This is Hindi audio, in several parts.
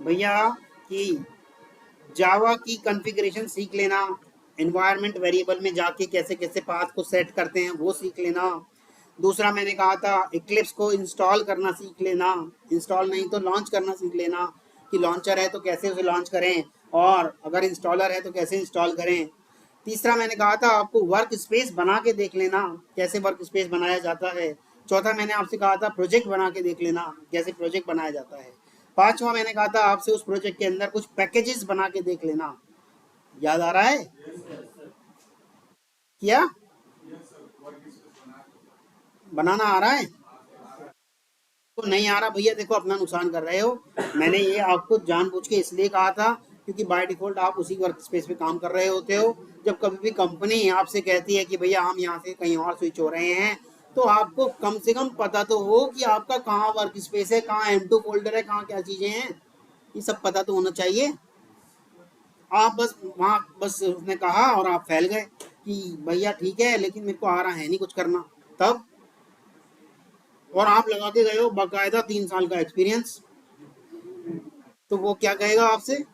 भैया कि जावा की कॉन्फ़िगरेशन सीख लेना, एनवायरनमेंट वेरिएबल में जाके कैसे कैसे पाथ को सेट करते हैं वो सीख लेना। दूसरा मैंने कहा था इक्लिप्स को इंस्टॉल करना सीख लेना, इंस्टॉल नहीं तो लॉन्च करना सीख लेना कि लॉन्चर है तो कैसे उसे लॉन्च करें, और अगर इंस्टॉलर है तो कैसे इंस्टॉल करें। तीसरा मैंने कहा था आपको वर्क स्पेस बना के देख लेना, कैसे वर्क स्पेस बनाया जाता है। चौथा मैंने आपसे कहा था प्रोजेक्ट बना के देख लेना, कैसे प्रोजेक्ट बनाया जाता है। पांचवा मैंने कहा था आपसे उस प्रोजेक्ट के अंदर कुछ पैकेजेस बना के देख लेना। याद आ रहा है क्या? बनाना आ रहा है? तो नहीं आ रहा भैया, देखो अपना नुकसान कर रहे हो। मैंने ये आपको जानबूझ के इसलिए कहा था क्योंकि बाय डिफॉल्ट आप उसी वर्क स्पेस पे काम कर रहे होते हो। जब कभी भी कंपनी आपसे कहती है कि भैया हम यहाँ से कहीं और स्विच हो रहे हैं, तो आपको कम से कम पता तो हो कि आपका कहाँ वर्क स्पेस है, कहाँ M2 फोल्डर है, कहाँ क्या चीजें हैं। ये सब पता तो होना चाहिए। आप बस वहाँ बस उसने कहा और आप फैल गए कि भैया ठीक है लेकिन मेरे को आ रहा है नहीं कुछ करना। तब और आप लगा के गए हो बाकायदा 3 साल का एक्सपीरियंस, तो वो क्या कहेगा आपसे?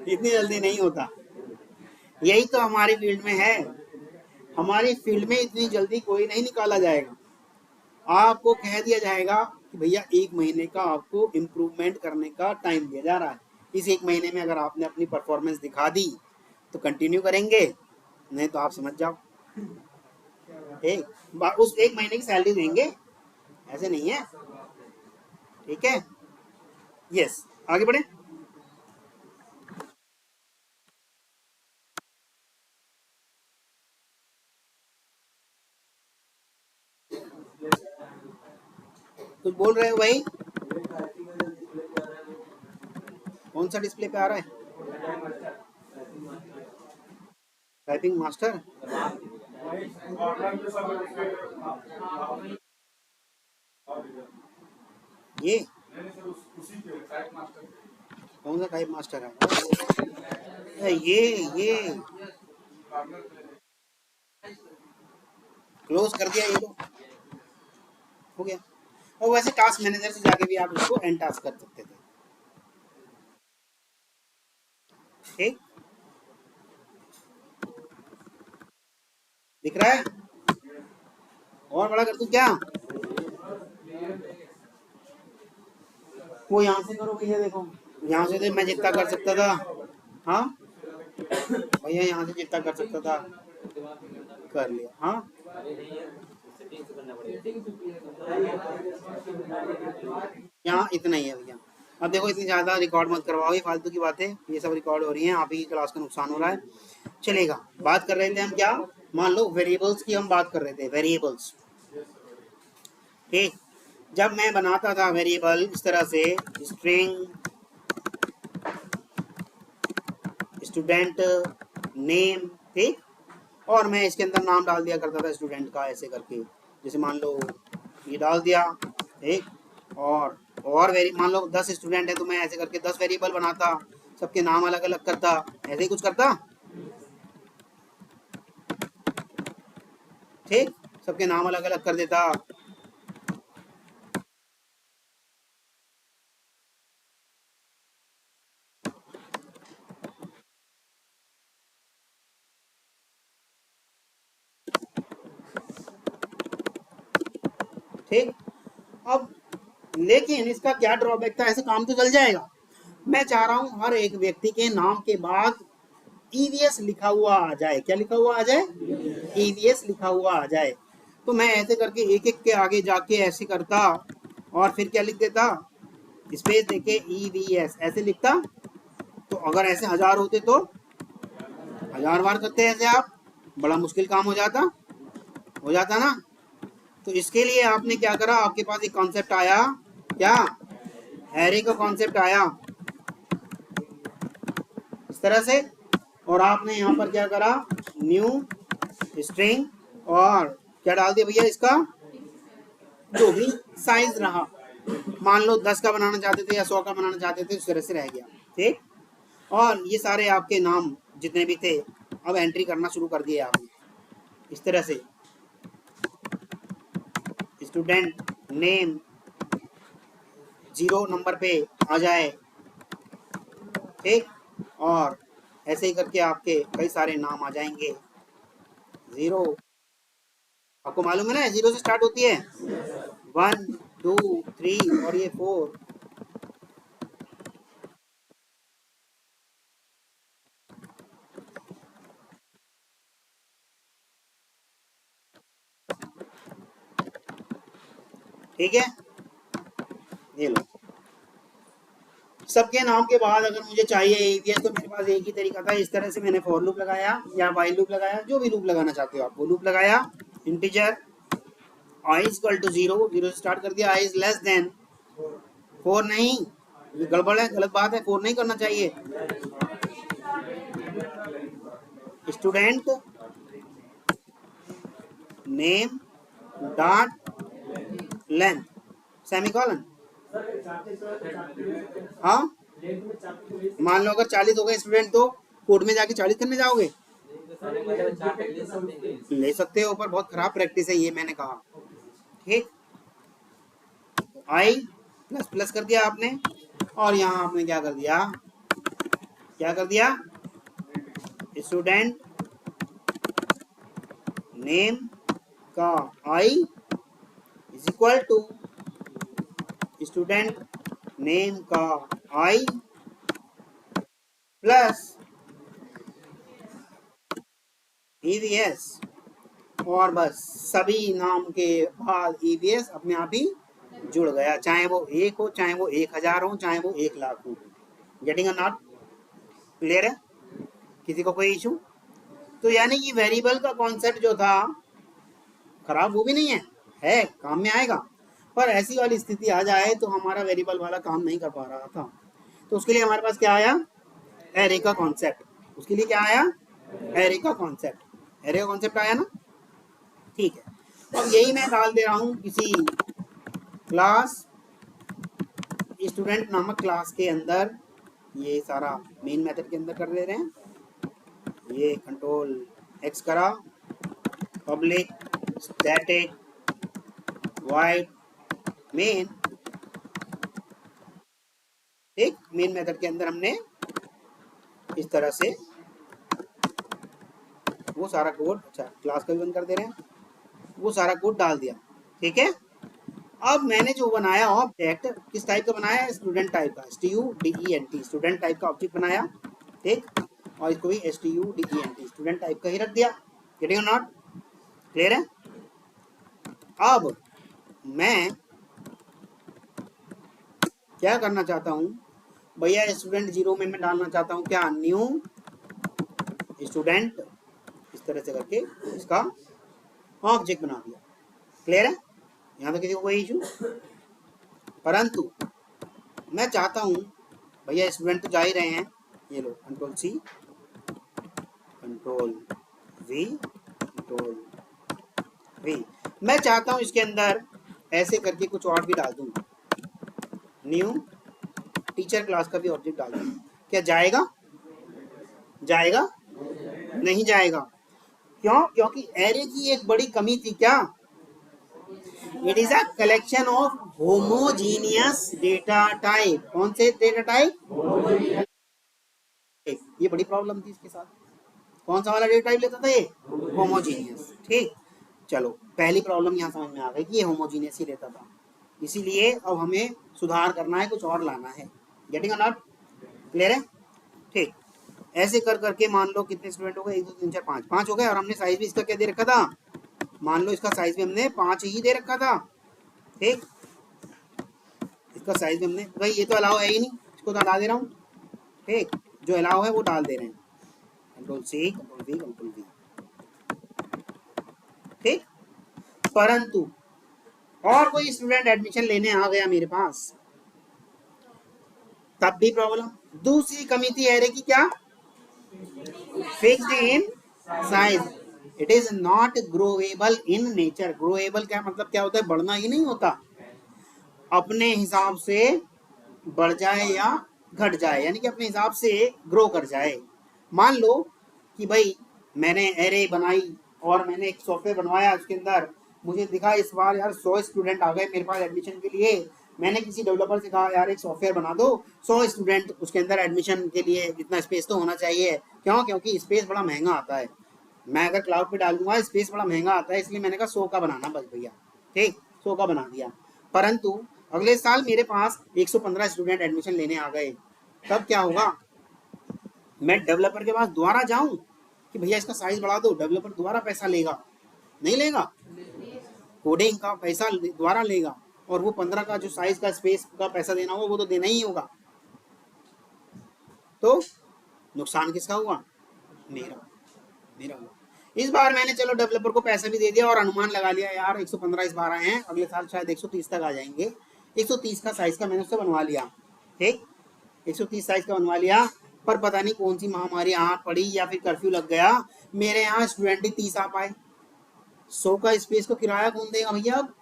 इतनी जल्दी नहीं होता। यही तो हमारी फील्ड में है। हमारी फील्ड में इतनी जल्दी कोई नहीं निकाला जाएगा। आपको कह दिया जाएगा कि भैया 1 महीने का आपको इम्प्रूवमेंट करने का टाइम दिया जा रहा है। इस 1 महीने में अगर आपने अपनी परफॉर्मेंस दिखा दी तो कंटिन्यू करेंगे, नहीं तो आप समझ जाओ। उस 1 महीने की सैलरी देंगे, ऐसे नहीं है। ठीक है। यस। आगे बढ़े। कुछ बोल रहे हो भाई? कौन सा डिस्प्ले पे आ रहा है? Typing master. ये कौन सा टाइप मास्टर है? ये क्लोज कर दिया ये तो, हो गया। और वैसे टास्क मैनेजर से जाके भी आप इसको एंड टास्क कर सकते थे। ठीक। दिख रहा है? और बड़ा कर दूं क्या? वो यहाँ से करो भैया, देखो यहाँ से तो मैं जितना कर सकता था। हाँ भैया यहाँ से जितना कर सकता था कर लिया। हाँ यहाँ इतना ही है भैया। अब देखो इतनी ज़्यादा रिकॉर्ड मत करवाओ, ये फालतू की बातें ये सब रिकॉर्ड हो रही हैं, आप ही की क्लास का नुकसान हो रहा है। चलेगा। बात कर रहे थे हम क्या? मान लो वेरिएबल्स की हम बात कर रहे थे, वेरिएबल्स। ठीक। जब मैं बनाता था वेरिएबल इस तरह से, स्ट्रिंग स्टूडेंट नेम, ठीक, और मैं इसके अंदर नाम डाल दिया करता था स्टूडेंट का ऐसे करके। जैसे मान लो ये डाल दिया, ठीक, और वेरी मान लो 10 स्टूडेंट है तो मैं ऐसे करके 10 वेरिएबल बनाता, सबके नाम अलग अलग करता, ऐसे ही कुछ करता। ठीक, सबके नाम अलग अलग कर देता। ठीक। अब लेकिन इसका क्या ड्रॉबैक था? ऐसे काम तो चल जाएगा। मैं चाह रहा हूं हर एक व्यक्ति के नाम के बाद ईवीएस लिखा हुआ आ जाए। क्या लिखा हुआ आ जाए? ईवीएस लिखा हुआ आ जाए। तो मैं ऐसे करके एक एक के आगे जाके ऐसे करता और फिर क्या लिख देता, स्पेस देके ईवीएस ऐसे लिखता। तो अगर ऐसे 1000 होते तो 1000 बार करते ऐसे आप, बड़ा मुश्किल काम हो जाता ना। तो इसके लिए आपने क्या करा, आपके पास एक कॉन्सेप्ट आया, क्या? हैरी का कॉन्सेप्ट आया इस तरह से। और आपने यहाँ पर क्या करा, न्यू स्ट्रिंग, और क्या डाल दिया भैया इसका जो भी साइज रहा, मान लो 10 का बनाना चाहते थे या 100 का बनाना चाहते थे, उस तरह से रह गया। ठीक। और ये सारे आपके नाम जितने भी थे अब एंट्री करना शुरू कर दिए आपने इस तरह से स्टूडेंट नेम 0 नंबर पे आ जाए, ठीक, और ऐसे ही करके आपके कई सारे नाम आ जाएंगे। 0 आपको मालूम है ना 0 से स्टार्ट होती है, 1 2 3 और ये 4। ठीक है, ये लो। सबके नाम के बाद अगर मुझे चाहिए एवीएस तो मेरे पास एक ही तरीका था, इस तरह से मैंने फॉर लूप लगाया या वाइल लूप लगाया, जो भी लूप लगाना चाहते हो आप वो लूप लगाया। इंटीजर i इक्वल टू 0, 0 से स्टार्ट कर दिया, i इज लेस देन 4 नहीं, ये गड़बड़ है, गलत बात है, 4 नहीं करना चाहिए। Student name dot length semicolon. हाँ, मान लो अगर 40 हो गए स्टूडेंट तो कोड में जाके 40 करने जाओगे, ले सकते हो, पर बहुत खराब प्रैक्टिस है ये, मैंने कहा। ठीक, आई प्लस प्लस कर दिया आपने, और यहाँ आपने क्या कर दिया, क्या कर दिया, स्टूडेंट नेम का I is equal to student name का आई प्लस ईवीएस, और बस सभी नाम के बाद ईवीएस अपने आप ही जुड़ गया, चाहे वो 1 हो, चाहे वो 1000 हो, चाहे वो 1,00,000 हो। Getting a not? क्लियर है? किसी को कोई इशू? तो यानी कि वेरिएबल का कॉन्सेप्ट जो था खराब वो भी नहीं है काम में आएगा, पर ऐसी वाली स्थिति आ जाए तो हमारा वेरिएबल वाला काम नहीं कर पा रहा था, तो उसके लिए हमारे पास क्या आया, एरे का कॉन्सेप्ट। उसके लिए क्या आया, एरे का कॉन्सेप्ट, एरे का कॉन्सेप्ट आया ना। ठीक है, अब यही मैं डाल दे रहा हूँ किसी क्लास स्टूडेंट नामक क्लास के अंदर, ये सारा मेन मेथड के अंदर कर दे रहे हैं, ये कंट्रोल एक्स करा, पब्लिक स्टैटिक वाइड मेन, एक मेन मेथड के अंदर हमने इस तरह से वो सारा कोड, अच्छा क्लास का भी बंद कर दे रहे हैं, वो सारा कोड डाल दिया। ठीक है, अब मैंने जो बनाया ऑब्जेक्ट किस टाइप का बनाया, स्टूडेंट टाइप का, STUDENT स्टूडेंट टाइप का ऑब्जेक्ट बनाया, ठीक, और इसको भी STUDENT स्टूडेंट टाइप का ही रख दिया। गेटिंग और नॉट? क्लियर है? अब मैं क्या करना चाहता हूँ भैया, स्टूडेंट 0 में मैं डालना चाहता हूँ क्या, न्यू स्टूडेंट, इस तरह से करके इसका ऑब्जेक्ट बना दिया। क्लियर है? यहाँ तो किसी को कोई इशू? परंतु मैं चाहता हूँ भैया स्टूडेंट तो जा ही रहे हैं, ये लो control C, control V, control V, मैं चाहता हूँ इसके अंदर ऐसे करके कुछ और भी डाल दूँ, न्यू टीचर क्लास का भी ऑब्जेक्ट डाल दूँ। क्या जाएगा? जाएगा? नहीं जाएगा। क्यों? क्योंकि एरे की एक बड़ी कमी थी क्या, it is a collection of homogeneous data type. कौन से डेटा टाइप? ये बड़ी प्रॉब्लम थी इसके साथ। कौन सा वाला डेटा टाइप लेता था ये? होमोजीनियस। ठीक, चलो पहली प्रॉब्लम यहाँ समझ में आ गई कि ये होमोजीनियस ही लेता था, इसीलिए अब हमें सुधार करना है, कुछ और लाना है। गेटिंग और नॉट? क्लियर है? ठीक, ऐसे कर करके मान लो कितने स्टूडेंट हो गए, 1 2 3 4 5, 5 हो गए, और हमने साइज भी इसका क्या दे रखा था, मान लो इसका साइज भी हमने 5 ही दे रखा था। ठीक, इसका साइज भी हमने, भाई ये तो अलाउ है ही नहीं, इसको तो हटा दे रहा हूँ। ठीक, जो अलाउ है वो डाल दे रहे हैं, control C, control V, control V। ठीक, परंतु और कोई स्टूडेंट एडमिशन लेने आ गया मेरे पास, तब भी प्रॉब्लम। दूसरी कमी थी एरे की क्या, fixed in size, it is not growable in nature. Growable क्या मतलब, क्या होता है, बढ़ना ही नहीं होता, अपने हिसाब से बढ़ जाए या घट जाए, यानी कि अपने हिसाब से ग्रो कर जाए। मान लो कि भाई मैंने एरे बनाई और मैंने एक सॉफ्टवेयर बनवाया, उसके अंदर मुझे दिखा इस बार यार 100 स्टूडेंट आ गए मेरे पास एडमिशन के लिए। मैंने किसी डेवलपर से कहा यार एक सॉफ्टवेयर बना दो, 100 स्टूडेंट उसके अंदर एडमिशन के लिए इतना स्पेस तो होना चाहिए। क्यों? क्योंकि स्पेस बड़ा महंगा आता है, मैं अगर क्लाउड पे डाल दूंगा स्पेस बड़ा महंगा आता है, इसलिए मैंने कहा 100 का बनाना बस भैया। ठीक, 100 का बना दिया। परंतु अगले साल मेरे पास 115 स्टूडेंट एडमिशन लेने आ गए। तब क्या होगा? मैं डेवलपर के पास दोबारा जाऊं कि भैया इसका साइज बढ़ा दो, डेवलपर दोबारा पैसा लेगा? नहीं लेगा। कोडिंग का पैसा दोबारा लेगा, और वो 15 का जो साइज का स्पेस का पैसा देना होगा वो तो देना ही होगा। तो नुकसान किसका हुआ? मेरा मेरा हुआ। इस बार मैंने चलो डेवलपर को पैसा भी दे दिया और अनुमान लगा लिया यार 115 इस बार आए हैं, अगले साल शायद 130 तक आ जाएंगे। 130 का साइज का मैंने उससे बनवा लिया। ठीक, 130 साइज का बनवा लिया। पर पता नहीं कौन सी महामारी आ पड़ी या फिर कर्फ्यू लग गया, मेरे यहाँ स्टूडेंट ही 30 आ पाए। 100 का स्पेस को किराया कौन देगा भैया? अब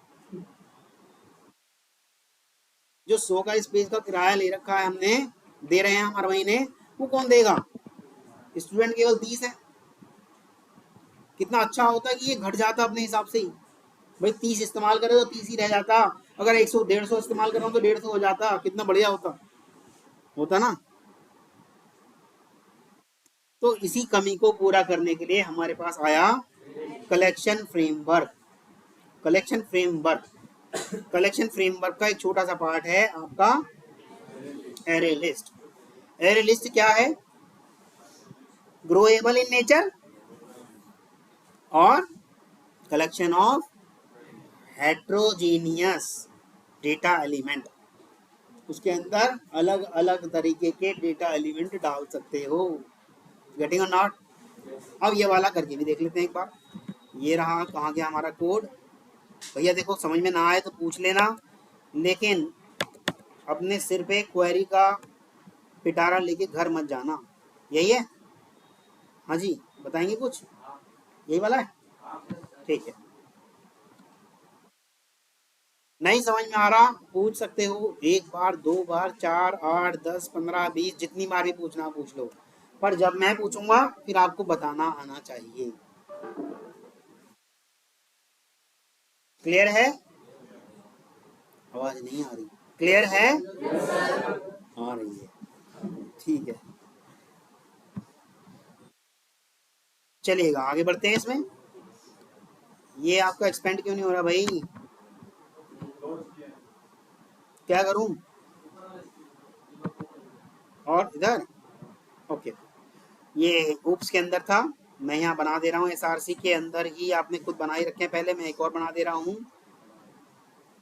जो 100 का स्पेस का किराया ले रखा है हमने, दे रहे हैं हम हर महीने, वो कौन देगा? स्टूडेंट केवल 30 है। कितना अच्छा होता कि ये घट जाता अपने हिसाब से ही। भाई 30 इस्तेमाल करे तो 30 ही रह जाता, अगर 100 150 इस्तेमाल कर रहा हूँ तो 150 हो जाता, कितना बढ़िया होता होता ना। तो इसी कमी को पूरा करने के लिए हमारे पास आया collection framework. Collection framework collection framework का एक छोटा सा पार्ट है आपका एरे लिस्ट। एरे लिस्ट क्या है? ग्रोएबल इन नेचर और collection of heterogeneous data element. उसके अंदर अलग अलग तरीके के डेटा एलिमेंट डाल सकते हो। गेटिंग और नॉट? अब ये वाला करके भी देख लेते हैं एक बार। ये रहा, कहाँ गया हमारा कोड? भैया देखो समझ में ना आए तो पूछ लेना, लेकिन अपने सिर पे क्वेरी का पिटारा लेके घर मत जाना। यही है? हाँ जी, बताएंगे कुछ? यही वाला है? ठीक है। नहीं समझ में आ रहा पूछ सकते हो, एक बार, दो बार, 4, 8, 10, 15, 20, जितनी बार भी पूछना पूछ लो, पर जब मैं पूछूंगा फिर आपको बताना आना चाहिए। क्लियर है? आवाज नहीं आ रही? क्लियर है? आ रही है, ठीक है। चलिएगा आगे बढ़ते हैं इसमें। ये आपका एक्सपेंड क्यों नहीं हो रहा भाई? क्या करूं? और इधर ओके, ये oops के अंदर था, मैं यहाँ बना दे रहा हूँ SRC के अंदर ही, आपने खुद बना ही रखे हैं पहले, मैं एक और बना दे रहा हूँ।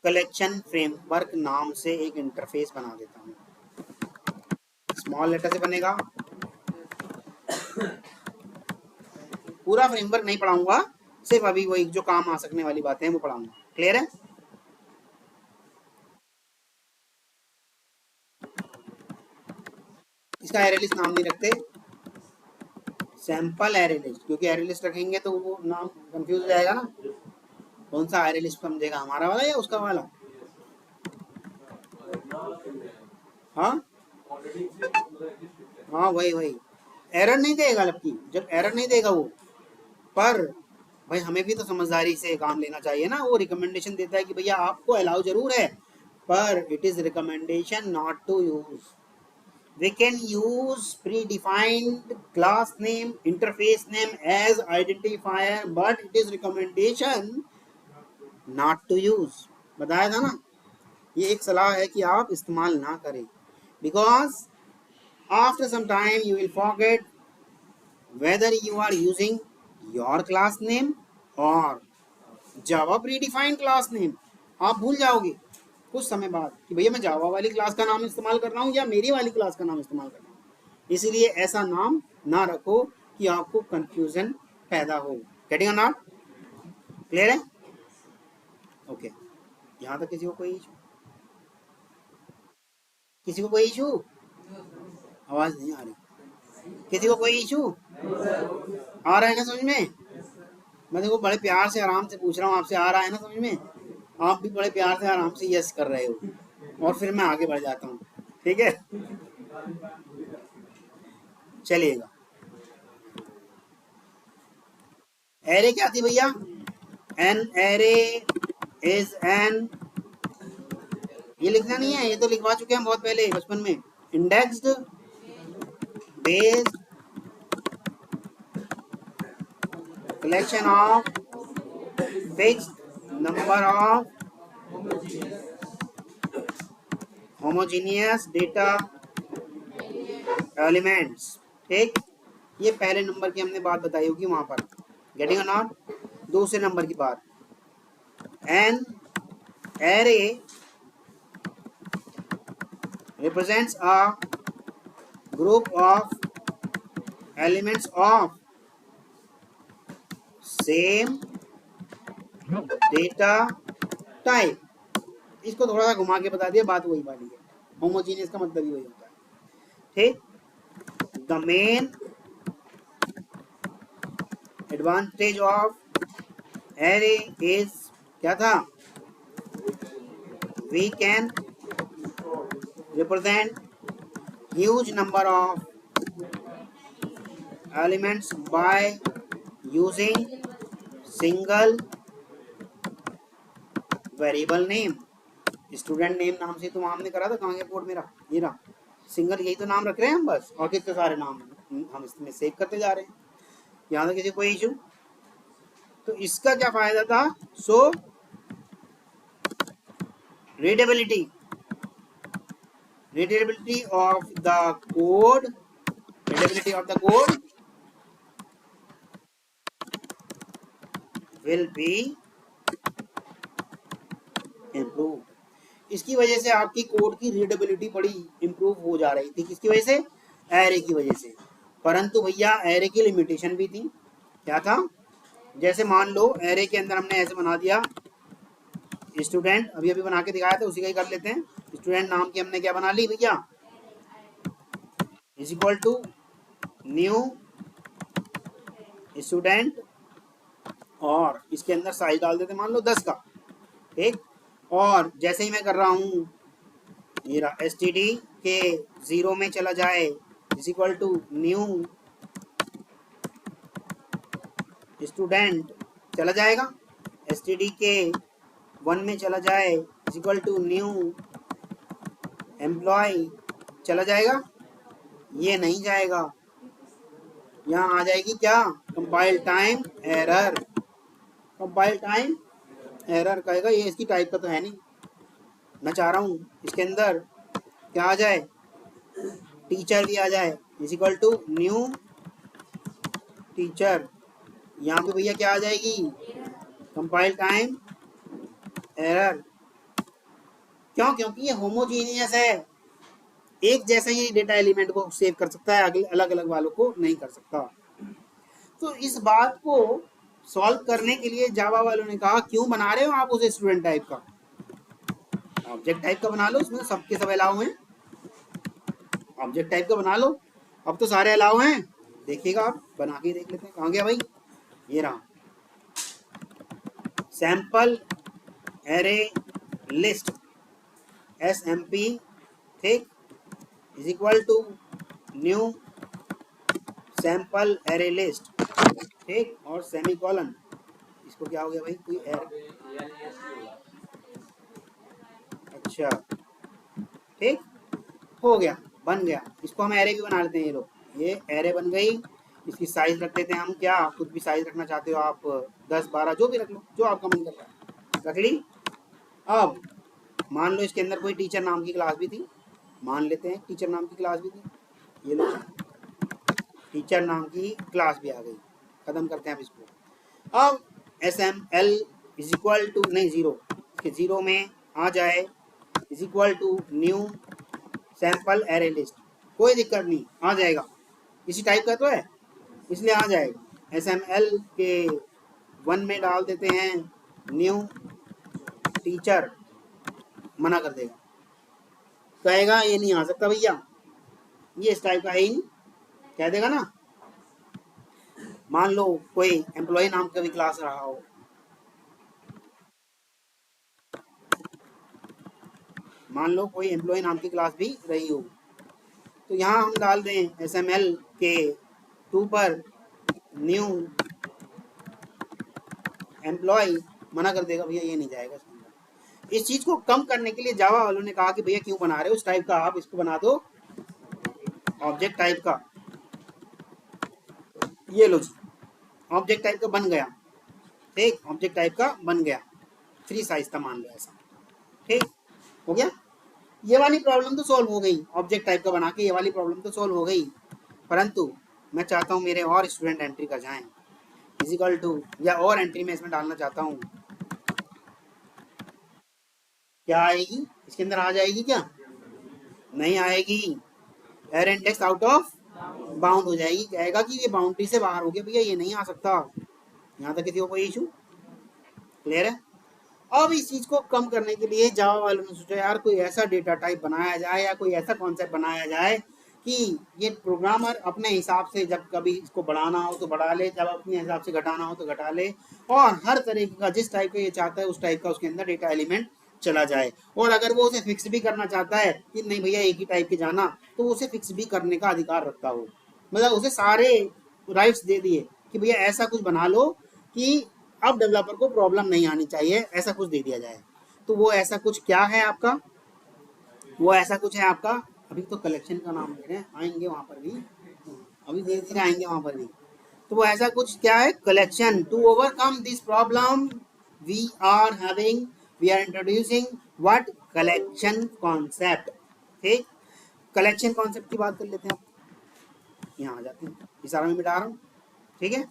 कलेक्शन फ्रेमवर्क नाम से एक इंटरफेस बना देता हूँ, स्मॉल लेटर से बनेगा। पूरा फ्रेमवर्क नहीं पढ़ाऊंगा, सिर्फ अभी वही जो काम आ सकने वाली बातें हैं वो पढ़ाऊंगा। क्लियर है? इसका एरे लिस्ट नाम नहीं रखते, सैंपल एरे लिस्ट, क्योंकि एरे लिस्ट रखेंगे तो वो नाम कंफ्यूज हो जाएगा ना। कौन सा एरे लिस्ट समझेगा, हमारा वाला या उसका वाला? हाँ हाँ, वही वही। एरर नहीं देगा, जबकि जब एरर नहीं देगा वो, पर भाई हमें भी तो समझदारी से काम लेना चाहिए ना। वो रिकमेंडेशन देता है कि भैया आपको अलाउ जरूर है, पर it is recommendation not to use. We can use predefined class name, interface name as identifier, but it is recommendation not to use। बताया था ना, ये एक सलाह है कि आप इस्तेमाल ना करें, because after some time you will forget whether you are using your class name or Java predefined class name। आप भूल जाओगे कुछ समय बाद कि भैया मैं जावा वाली क्लास का नाम इस्तेमाल कर रहा हूँ या मेरी वाली क्लास का नाम इस्तेमाल कर रहा हूँ। इसलिए ऐसा नाम ना रखो कि आपको कंफ्यूजन पैदा हो। Getting not? क्लियर है? ओके, यहाँ तक किसी को कोई इशू? किसी को कोई इशू? आवाज नहीं आ रही। किसी को कोई इशू आ रहा है ना समझ में? मैं देखो बड़े प्यार से आराम से पूछ रहा हूँ आपसे, आ रहा है ना समझ में? आप भी बड़े प्यार से आराम से यस कर रहे हो, और फिर मैं आगे बढ़ जाता हूँ। ठीक है, चलिएगा। एरे क्या थी भैया? एन एरे इज एन, ये लिखना नहीं है, ये तो लिखवा चुके हैं बहुत पहले बचपन में। Indexed based collection of fixed number of homogeneous data elements। ठीक, ये पहले नंबर की हमने बात बताई होगी वहां पर, गेटिंग और नॉट। दूसरे नंबर की बात, an array represents a group of elements of same data type। इसको थोड़ा सा घुमा के बता दिया, बात वही वाली है, होमोजीनियस का मतलब ही वही होता है। ठीक, the main advantage of array is, क्या था? We can represent huge number of elements by using single variable name. Student name नाम से तो हमने करा था, कहाँ गया कोड मेरा, ये रहा। सिंगल, यही तो नाम रख रहे हैं हम बस, और कितने सारे नाम हम इसमें सेव करते जा रहे हैं। यहाँ तक किसी कोई इशू? तो इसका क्या फायदा था? So readability, readability of the code, readability of the code will be improve. इसकी वजह से आपकी कोड की रीडेबिलिटी बड़ी इम्प्रूव हो जा रही थी। किसकी वजह से? एरे की वजह से। परंतु भैया एरे की लिमिटेशन भी थी। क्या था? जैसे मान लो एरे के अंदर हमने ऐसे बना दिया स्टूडेंट, अभी अभी बना के दिखाया था, उसी का ही कर लेते हैं। स्टूडेंट नाम की हमने क्या बना ली भैया, is equal to new student, और इसके अंदर साइज डाल देते मान लो 10 का। ठीक, और जैसे ही मैं कर रहा हूँ, ये रहा एस टी डी के 0 में चला जाए is equal to new student, चला जाएगा। एस टी डी के 1 में चला जाए is equal to new employee, चला जाएगा? ये नहीं जाएगा, यहाँ आ जाएगी क्या? Compile time error. Compile time error कहेगा, ये इसकी टाइप का तो है नहीं। मैं चाह रहा हूँ इसके अंदर क्या आ जाए, टीचर भी आ जाए is equal to new teacher. यहाँ पे भैया क्या आ जाएगी? Compile time error. क्यों? क्योंकि ये होमोजीनियस है, एक जैसा ही डेटा एलिमेंट को सेव कर सकता है, अलग अलग वालों को नहीं कर सकता। तो इस बात को सॉल्व करने के लिए जावा वालों ने कहा, क्यों बना रहे हो आप उसे स्टूडेंट टाइप का, ऑब्जेक्ट टाइप का बना लो, उसमें सबके सब अलाउ हैं, ऑब्जेक्ट टाइप का बना लो। अब तो सारे अलाउ हैं, देखिएगा आप, बना के देख लेते हैं। कहाँ गया भाई? ये रहा, सैंपल एरे लिस्ट SMP, ठीक, is equal to new sample array list, ठीक, और सेमीकोलन। इसको क्या हो गया भाई, कोई एरर? अच्छा, ठीक, हो गया, बन गया। इसको हम एरे भी बना लेते हैं। ये लो, ये एरे बन गई। इसकी साइज रख देते हैं हम, क्या कुछ भी साइज रखना चाहते हो आप, 10 12 जो भी रख लो, जो आपका मन कर रहा है रख ली। अब मान लो इसके अंदर कोई टीचर नाम की क्लास भी थी, मान लेते हैं टीचर नाम की क्लास भी थी। ये लो, टीचर नाम की क्लास भी आ गई। खत्म करते हैं अब इसको। अब SML इज इक्वल टू, नहीं 0, इसके 0 में आ जाए is equal to new sample array list. कोई दिक्कत नहीं, आ जाएगा, इसी टाइप का तो है इसलिए आ जाएगा। SML के 1 में डाल देते हैं न्यू टीचर, मना कर देगा, कहेगा ये नहीं आ सकता भैया, ये इस टाइप का है ही नहीं, कह देगा ना। मान लो कोई एम्प्लॉय नाम का भी क्लास रहा हो, मान लो कोई एम्प्लॉय नाम की क्लास भी रही हो, तो यहाँ हम डाल दें SML के 2 पर न्यू एम्प्लॉय मना कर देगा भैया ये नहीं जाएगा इसके अंदर। इस चीज को कम करने के लिए जावा वालों ने कहा कि भैया क्यों बना रहे हो इस टाइप का, आप इसको बना दो ऑब्जेक्ट टाइप का। ये लो जी, ऑब्जेक्ट टाइप का बन गया। ठीक, ऑब्जेक्ट टाइप का बन गया, फ्री साइज था मान लो ऐसा। ठीक हो गया, ये वाली प्रॉब्लम तो सॉल्व हो गई, ऑब्जेक्ट टाइप का बना के ये वाली प्रॉब्लम तो सॉल्व हो गई। परंतु मैं चाहता हूँ मेरे और स्टूडेंट एंट्री कर जाएं, इजिकल टू या और एंट्री में इसमें डालना चाहता हूँ, क्या आएगी इसके अंदर, आ जाएगी क्या, नहीं आएगी, air index out of bound हो जाएगी, कहेगा कि ये बाउंड्री से बाहर हो गया भैया ये नहीं आ सकता। यहाँ तक किसी को कोई इशू क्लियर है। अब इस चीज को कम करने के लिए जावा वालों ने सोचा यार कोई ऐसा डेटा टाइप बनाया जाए या कोई ऐसा कॉन्सेप्ट बनाया जाए कि ये प्रोग्रामर अपने हिसाब से जब कभी इसको बढ़ाना हो तो बढ़ा ले, जब अपने हिसाब से घटाना हो तो घटा ले, और हर तरीके का जिस टाइप का ये चाहता है उस टाइप का उसके अंदर डेटा एलिमेंट चला जाए। और अगर वो उसे फिक्स भी करना चाहता है कि नहीं भैया एक ही टाइप के जाना, तो उसे फिक्स भी करने का अधिकार रखता हो, मतलब उसे सारे राइट्स दे दिए कि भैया ऐसा कुछ बना लो कि अब डेवलपर को प्रॉब्लम नहीं आनी चाहिए, ऐसा कुछ दे दिया जाए। तो वो ऐसा कुछ क्या है आपका, वो ऐसा कुछ है आपका, अभी तो कलेक्शन का नाम दे रहे हैं, आएंगे वहां पर भी, अभी धीरे धीरे आएंगे वहां पर भी। तो वो ऐसा कुछ क्या है, collection. To overcome this problem we are having, we are introducing what, collection concept. ठीक, कलेक्शन कॉन्सेप्ट की बात कर लेते हैं, यहाँ आ जाते हैं, इशारा में मिटा रहा हूँ। ठीक है,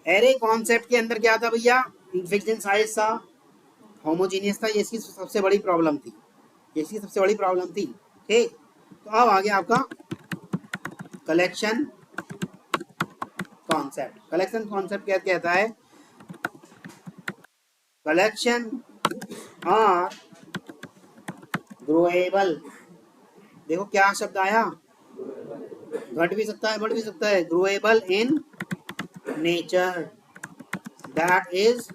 एरे कॉन्सेप्ट के अंदर क्या था भैया, फिक्स्ड इन साइज था, होमोजीनियस था, ये इसकी सबसे बड़ी प्रॉब्लम थी, ये इसकी सबसे बड़ी प्रॉब्लम थी। ठीक, तो अब आ गया आपका कलेक्शन कॉन्सेप्ट। कलेक्शन कॉन्सेप्ट क्या कहता है, कलेक्शन आर ग्रोएबल, देखो क्या शब्द आया, घट भी सकता है बढ़ भी सकता है, growable in nature, that is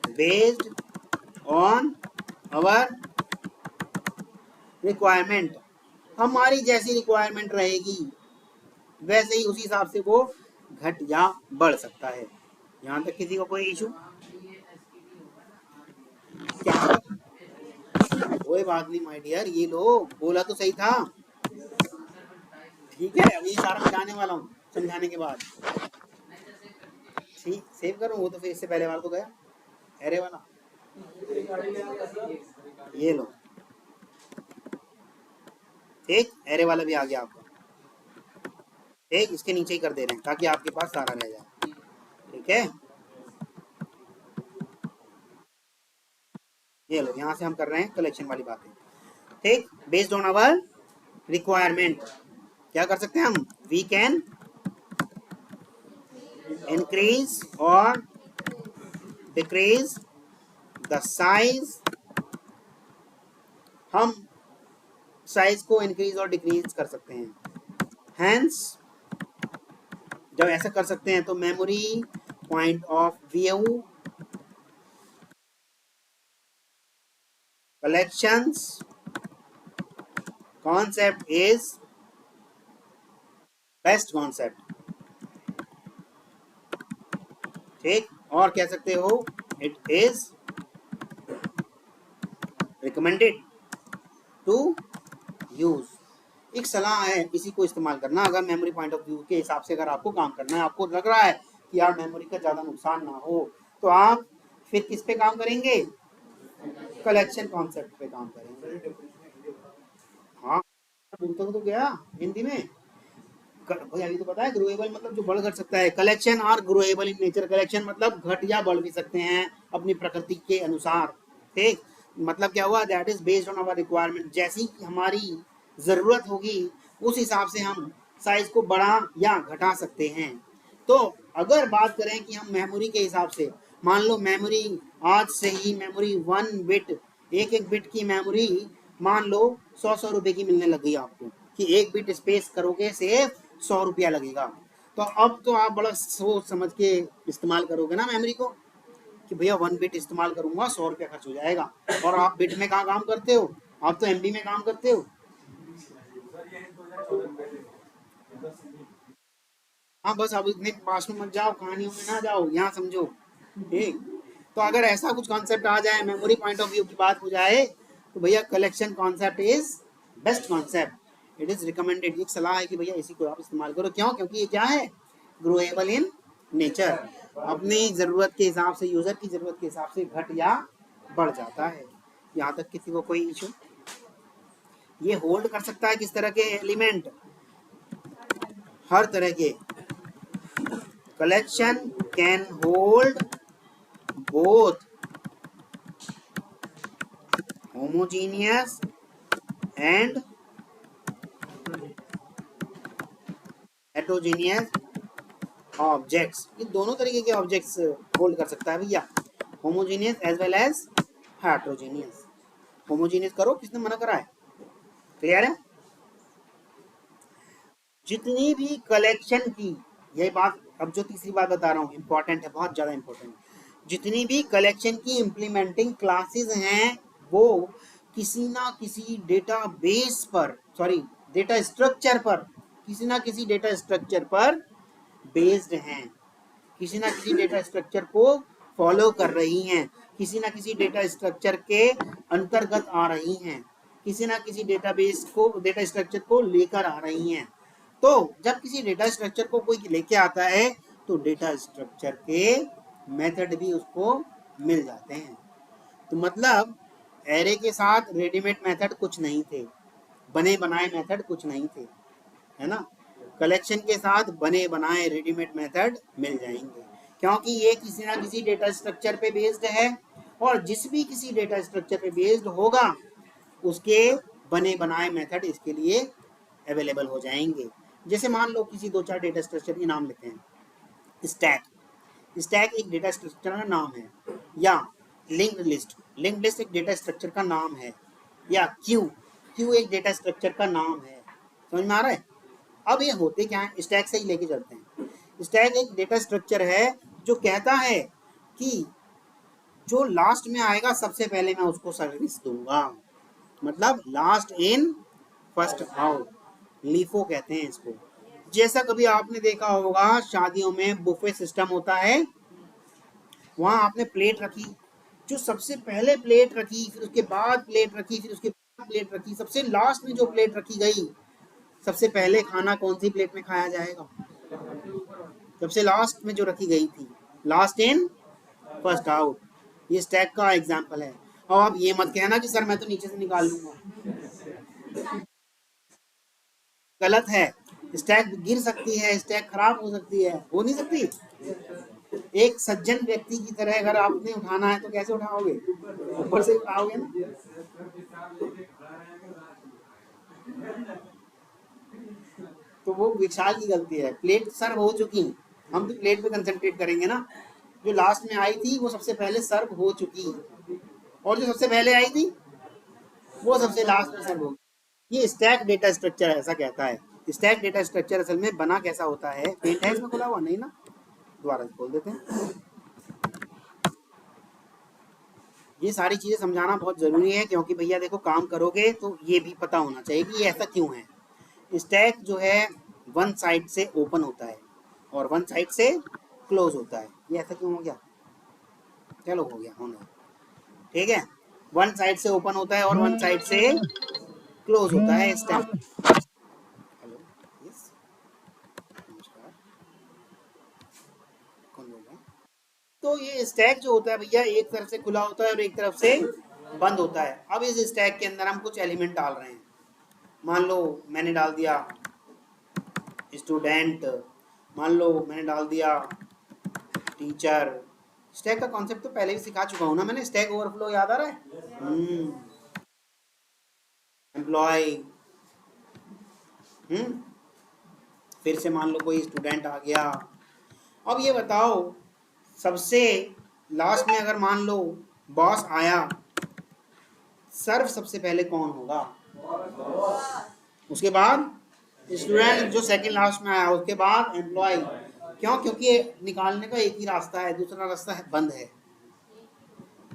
based on our requirement, हमारी जैसी रिक्वायरमेंट रहेगी वैसे ही उसी हिसाब से वो घट या बढ़ सकता है। यहाँ तक किसी को कोई इशू, क्या कोई बात नहीं माय डियर, ये लो बोला तो सही था। ठीक है, अभी सारा मिटाने वाला हूँ समझाने के बाद। ठीक, सेव करूँ, वो तो फिर इससे पहले वाला तो गया एरे वाला, ये लो। ठीक, एरे वाला भी आ गया आपका। ठीक, इसके नीचे ही कर दे रहे हैं ताकि आपके पास सारा रह जाए। ठीक है, ये लो, यहाँ से हम कर रहे हैं कलेक्शन वाली बातें। ठीक, बेस्ड ऑन आवर रिक्वायरमेंट क्या कर सकते हैं हम, वी कैन इंक्रीज और डिक्रीज द साइज, हम साइज को इंक्रीज और डिक्रीज कर सकते हैं। हैंस जब ऐसा कर सकते हैं तो memory point of view collections concept is best concept। ठीक, और कह सकते हो it is recommended to use। एक सलाह है, इसी को इस्तेमाल करना अगर मेमोरी पॉइंट ऑफ व्यू के हिसाब से अगर आपको काम करना है, आपको लग रहा है कि यार मेमोरी का ज्यादा नुकसान ना हो, तो आप फिर किस पे काम करेंगे, कलेक्शन कॉन्सेप्ट पे काम करेंगे। हाँ, बोलता तो गया हिंदी में, भाई अभी तो पता है ग्रोएबल मतलब जो बढ़ घट सकता है, collection are growable in nature, collection मतलब घट या बढ़ भी सकते हैं अपनी प्रकृति के अनुसार। ठीक, मतलब क्या हुआ, that is based on our requirement, जैसी हमारी जरूरत होगी उस हिसाब से हम साइज को बढ़ा या घटा सकते हैं। तो अगर बात करें कि हम मेमोरी के हिसाब से, मान लो मेमोरी आज से ही मेमोरी 1 बिट, एक बिट की मेमोरी मान लो 100 रुपए की मिलने लग गई आपको, कि 1 बिट स्पेस करोगे सेव 100 रुपया लगेगा। तो अब तो आप बड़ा सोच समझ के इस्तेमाल करोगे ना मेमोरी को, कि भैया 1 बिट इस्तेमाल करूंगा 100 रुपया खर्च हो जाएगा। और आप बिट में कहाँ काम करते हो, आप तो एमबी में काम करते हो। हाँ बस अब इतने पास में मत जाओ, कहानियों में ना जाओ, यहाँ समझो। ठीक, तो अगर ऐसा कुछ कॉन्सेप्ट आ जाए, मेमोरी पॉइंट ऑफ व्यू की बात हो जाए, तो भैया collection concept is best concept, it is recommended. एक सलाह है कि भैया इसी को आप इस्तेमाल करो। क्यों? क्योंकि ये क्या है, ग्रोएबल इन नेचर, अपनी जरूरत के हिसाब से, यूजर की जरूरत के हिसाब से घट या बढ़ जाता है। यहाँ तक किसी को कोई इशू? ये होल्ड कर सकता है किस तरह के एलिमेंट? हर तरह के। collection can hold both homogeneous and heterogeneous objects. ये दोनों तरीके के ऑब्जेक्ट्स होल्ड कर सकता है भैया, homogeneous as well as heterogeneous. Homogeneous करो, किसने मना करा है? क्लियर है? जितनी भी कलेक्शन की, यही बात अब जो तीसरी बात बता रहा हूँ इंपॉर्टेंट है, बहुत ज्यादा इंपॉर्टेंट। जितनी भी कलेक्शन की इम्प्लीमेंटिंग क्लासेस हैं वो किसी ना किसी डेटा बेस पर, सॉरी डेटा स्ट्रक्चर पर, किसी ना किसी डेटा स्ट्रक्चर पर बेस्ड हैं, किसी ना किसी डेटा स्ट्रक्चर को फॉलो कर रही हैं, किसी ना किसी डेटा स्ट्रक्चर के अंतर्गत आ रही हैं, किसी ना किसी डेटाबेस को, डेटा स्ट्रक्चर को लेकर आ रही हैं। तो जब किसी डेटा स्ट्रक्चर को कोई लेके आता है तो डेटा स्ट्रक्चर के मेथड भी उसको मिल जाते हैं। तो मतलब एरे के साथ रेडीमेड मेथड कुछ नहीं थे, बने बनाए मेथड कुछ नहीं थे, है ना। कलेक्शन के साथ बने बनाए रेडीमेड मेथड मिल जाएंगे, क्योंकि ये किसी ना किसी डेटा स्ट्रक्चर पे बेस्ड है, और जिस भी किसी डेटा स्ट्रक्चर पे बेस्ड होगा उसके बने बनाए मेथड इसके लिए अवेलेबल हो जाएंगे। जैसे मान लो किसी दो चार डेटा स्ट्रक्चर के नाम लेते हैं। स्टैक एक डेटा स्ट्रक्चर का नाम है, या लिंक्ड लिस्ट एक डेटा स्ट्रक्चर का नाम है, या क्यू एक डेटा स्ट्रक्चर का नाम है। समझ में आ रहा है? अब ये होते क्या है, स्टैक से ही लेके चलते हैं। स्टैक एक डेटा स्ट्रक्चर है जो कहता है कि जो लास्ट में आएगा सबसे पहले मैं उसको सर्विस दूंगा, मतलब last in first out, LIFO कहते हैं इसको। जैसा कभी आपने देखा होगा शादियों में बुफे सिस्टम होता है, वहां आपने प्लेट रखी, जो सबसे पहले प्लेट रखी, फिर उसके बाद प्लेट रखी, फिर उसके बाद प्लेट रखी, सबसे लास्ट में जो प्लेट रखी गई, सबसे पहले खाना कौन सी प्लेट में खाया जाएगा? सबसे लास्ट में जो रखी गई थी, लास्ट इन फर्स्ट आउट। ये स्टैक का एग्जांपल है। और आप ये मत कहना कि सर मैं तो नीचे से निकाल लूंगा, गलत है। स्टैक गिर सकती है, स्टैक खराब हो सकती है, हो नहीं सकती। एक सज्जन व्यक्ति की तरह अगर आपने उठाना है तो कैसे उठाओगे? ऊपर से उठाओगे ना। तो वो विशाल की गलती है। प्लेट सर्व हो चुकी, हम तो प्लेट पे कंसंट्रेट करेंगे ना। जो लास्ट में आई थी वो सबसे पहले सर्व हो चुकी, और जो सबसे पहले आई थी वो सबसे लास्ट में सर्व होगी। ये स्टैक डेटा स्ट्रक्चर ऐसा कहता है। स्टैक डेटा स्ट्रक्चर असल में बना कैसा होता है? पेंट है इसमें खुला हुआ? नहीं ना, दोबारा खोल देते हैं। ये सारी चीजें समझाना बहुत जरूरी है, क्योंकि भैया देखो काम करोगे तो ये भी पता होना चाहिए कि ये ऐसा क्यों है। स्टैक जो है वन साइड से ओपन होता है और वन साइड से क्लोज होता है। ये ऐसा क्यों हो गया? चलो हो गया, होना, ठीक है। वन साइड से ओपन होता है और वन साइड से क्लोज होता है स्टैक। हेलो, यस, नमस्कार, कौन बोल रहा है? तो ये स्टैक जो होता है भैया एक तरफ से खुला होता है और एक तरफ से बंद होता है। अब इस स्टैक के अंदर हम कुछ एलिमेंट डाल रहे हैं। मान लो मैंने डाल दिया स्टूडेंट, मान लो मैंने डाल दिया टीचर। स्टैक का कॉन्सेप्ट तो पहले भी सिखा चुका हूं ना मैंने। स्टैक ओवरफ्लो याद आ रहा है? एम्प्लॉय, फिर से मान लो कोई स्टूडेंट आ गया। अब ये बताओ सबसे लास्ट में अगर मान लो बॉस आया, सर्व सबसे पहले कौन होगा? उसके बाद स्टूडेंट जो सेकंड लास्ट में आया, उसके बाद एम्प्लॉय। क्यों? क्योंकि निकालने का एक ही रास्ता है, दूसरा रास्ता है बंद है।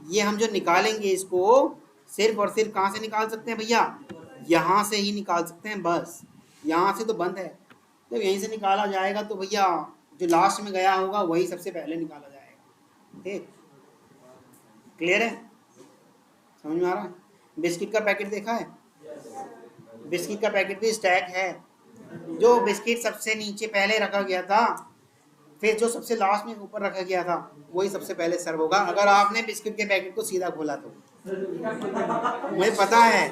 ये हम जो निकालेंगे इसको सिर्फ और सिर्फ कहां से निकाल सकते हैं भैया? यहां से ही निकाल सकते हैं बस। यहां से तो बंद है, जब यहीं से निकाला जाएगा तो भैया जो लास्ट में गया होगा वही सबसे पहले निकाला जाएगा। ठीक, क्लियर है, समझ में आ रहा है? बिस्किट का पैकेट देखा है? बिस्किट का पैकेट भी स्टैक है। जो बिस्किट सबसे नीचे पहले रखा गया था, फिर जो सबसे लास्ट में ऊपर रखा गया था, वही सबसे पहले सर्व होगा। अगर आपने बिस्किट के पैकेट को सीधा खोला तो मुझे पता है,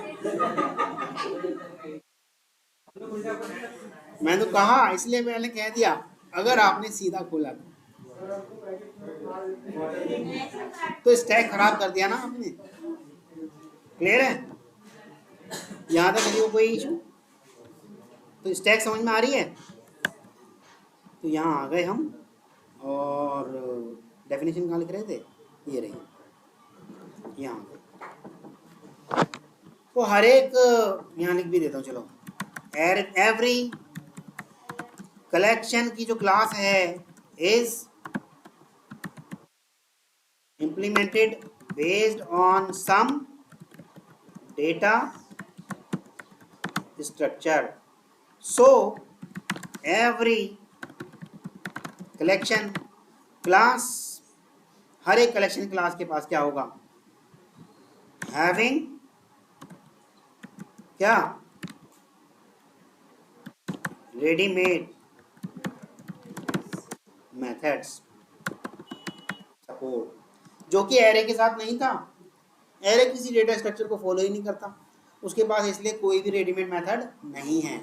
मैंने तो कहा, इसलिए मैंने कह दिया अगर आपने सीधा खोला तो स्टैक खराब कर दिया ना आपने। क्लियर है? यहाँ तक नहीं हो कोई इशू? तो स्टैक समझ में आ रही है? तो यहाँ आ गए हम, और डेफिनेशन कहाँ लिख रहे थे? ये रही, यहाँ आ गए। तो हर एक, यहाँ लिख भी देता हूँ, चलो। एवरी कलेक्शन की जो क्लास है is implemented based on some data structure. So every collection class, हर एक कलेक्शन क्लास के पास क्या होगा? having क्या? रेडीमेड मेथड्स सपोर्ट, जो कि एरे के साथ नहीं था। एरे किसी डेटा स्ट्रक्चर को फॉलो ही नहीं करता, उसके पास इसलिए कोई भी रेडीमेड मेथड नहीं है।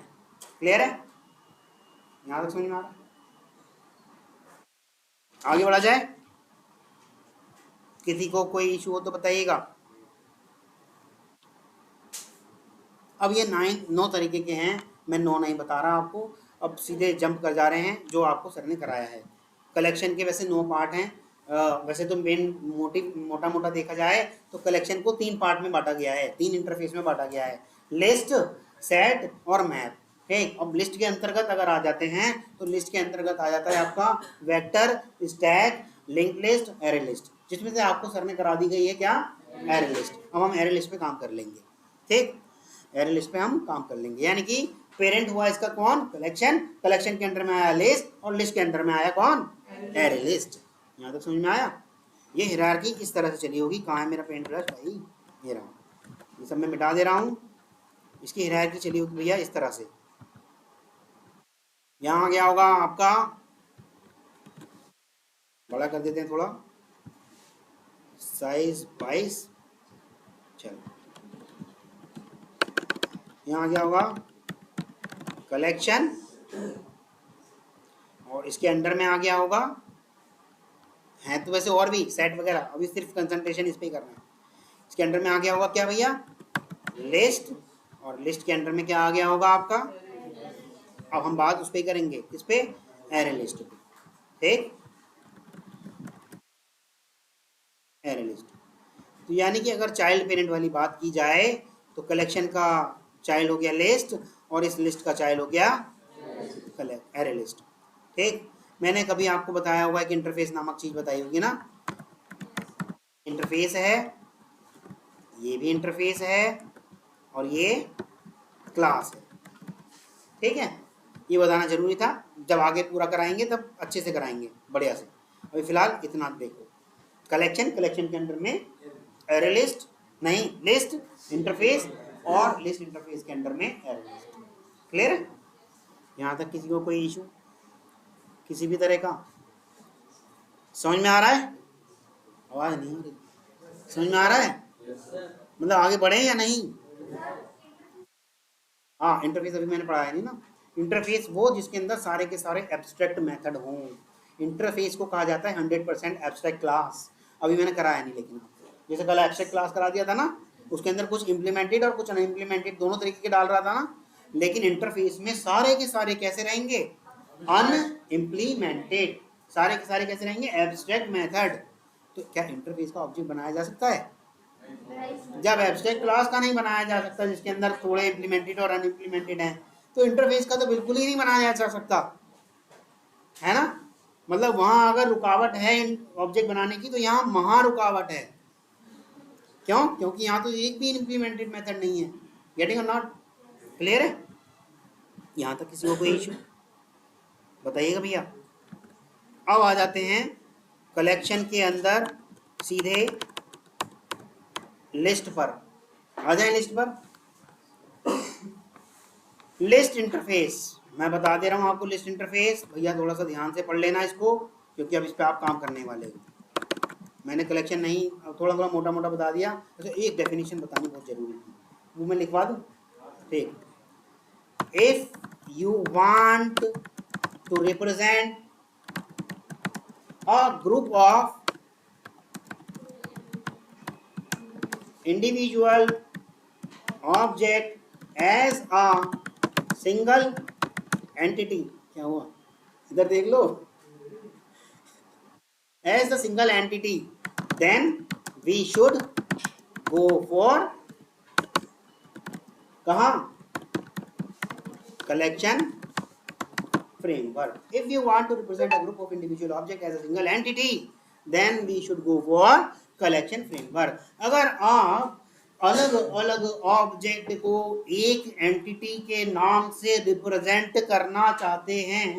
क्लियर है? यहां तक समझ में आ रहा? आगे बढ़ा जाए? किसी को कोई इशू हो तो बताइएगा। अब ये 9 तरीके के हैं, मैं 9 नहीं बता रहा आपको, अब सीधे जंप कर जा रहे हैं जो आपको सर ने कराया है। कलेक्शन के वैसे 9 पार्ट हैं। वैसे तो मेन मोटा मोटा देखा जाए तो कलेक्शन को 3 पार्ट में बांटा गया है, 3 इंटरफेस में बांटा गया है, लिस्ट, सेट और मैप। ठीक, अब लिस्ट के अंतर्गत अगर आ जाते हैं तो लिस्ट के अंतर्गत आ जाता है आपका vector, stack, link list, array list, जिसमें से आपको सर ने करा दी गई है क्या? Array list. अब हम एरे लिस्ट पे काम कर लेंगे। ठीक, एरे लिस्ट पे हम काम कर लेंगे, यानी कि पेरेंट हुआ इसका कौन? कलेक्शन, कलेक्शन के अंदर में आया लिस्ट, और लिस्ट के अंदर में आया कौन? Array list. यहाँ तक समझ में आया? ये हायरार्की इस तरह से चली होगी। कहाँ है मेरा पेंट ब्रश भाई? ये रहा, ये सब मैं मिटा दे रहा हूँ। इसकी हायरार्की चली होगी भैया इस तरह से। यहाँ क्या होगा आपका? बड़ा कर देते हैं थोड़ा, साइज 22। चलो, यहाँ क्या होगा? कलेक्शन, और इसके अंडर में आ गया होगा, है तो वैसे और भी सेट वगैरह, अभी सिर्फ कंसंट्रेशन इस पे करना है। इसके अंडर में आ गया होगा क्या भैया? लिस्ट, और लिस्ट के अंडर में क्या आ गया होगा आपका? अब हम बात उस पे करेंगे, किस पे? एरे लिस्ट पे। ठीक, एरे लिस्ट। तो यानी कि अगर चाइल्ड पेरेंट वाली बात की जाए तो कलेक्शन का चाइल्ड हो गया लिस्ट, और इस लिस्ट का चाइल्ड हो गया एरे लिस्ट। ठीक, मैंने कभी आपको बताया होगा कि इंटरफेस नामक चीज बताई होगी ना। इंटरफेस है, ये भी इंटरफेस है, और ये क्लास है। ठीक है, ये बताना जरूरी था, जब आगे पूरा कराएंगे तब अच्छे से कराएंगे, बढ़िया से। अभी फिलहाल इतना देखो, कलेक्शन, कलेक्शन के अंदर में एरे लिस्ट, नहीं लिस्ट, इंटरफेस, और लिस्ट इंटरफेस के अंदर में एरे लिस्ट। क्लियर है? यहाँ तक किसी को कोई इशू किसी भी तरह का? समझ में आ रहा है? आवाज नहीं आ रही, समझ में आ रहा है? मतलब आगे बढ़े या नहीं? हाँ, इंटरफेस अभी मैंने पढ़ाया नहीं ना। इंटरफेस वो जिसके अंदर सारे के सारे एब्स्ट्रैक्ट मेथड हों। इंटरफेस को कहा जाता है 100% एब्स्ट्रैक्ट क्लास। अभी मैंने कराया नहीं, लेकिन जैसे कल एब्स्ट्रैक्ट क्लास करा दिया था ना, उसके अंदर कुछ इम्प्लीमेंटेड और कुछ अनइम्प्लीमेंटेड दोनों तरीके के डाल रहा था ना। लेकिन इंटरफेस में सारे के सारे कैसे रहेंगे? अनइम्प्लीमेंटेड। सारे के सारे कैसे रहेंगे? Abstract method. तो क्या इंटरफेस का ऑब्जेक्ट बनाया जा सकता है? जब एब्स्ट्रैक्ट क्लास का नहीं बनाया जा सकता, जिसके अंदर थोड़े इम्प्लीमेंटेड और अनइम्प्लीमेंटेड हैं, तो इंटरफेस का तो बिल्कुल ही नहीं बनाया जा सकता, है ना। मतलब वहां अगर रुकावट है ऑब्जेक्ट बनाने की, तो यहाँ महा रुकावट है। क्यों? क्योंकि यहाँ तो एक भी इम्प्लीमेंटेड मेथड नहीं है। गेटिंग और नॉट? क्लियर है? यहाँ तक किसी को कोई इशू? बताइएगा भैया। अब आ जाते हैं कलेक्शन के अंदर सीधे लिस्ट पर। आ जाए लिस्ट पर। लिस्ट इंटरफेस मैं बता दे रहा हूं आपको। लिस्ट इंटरफेस भैया थोड़ा सा ध्यान से पढ़ लेना इसको, क्योंकि अब इस पे आप काम करने वाले हो। मैंने कलेक्शन नहीं, थोड़ा थोड़ा मोटा मोटा बता दिया, तो एक डेफिनेशन बतानी बहुत जरूरी थी, वो मैं लिखवा दूं। ठीक, if you want to represent a group of individual object as a single entity, क्या हुआ इधर देख लो, as a single entity, then we should go for कहाँ, collection framework. If you want to represent a group of individual object as a single entity, then we should go for collection framework. अगर आप अलग अलग ऑब्जेक्ट को एक एंटिटी के नाम से रिप्रेजेंट करना चाहते हैं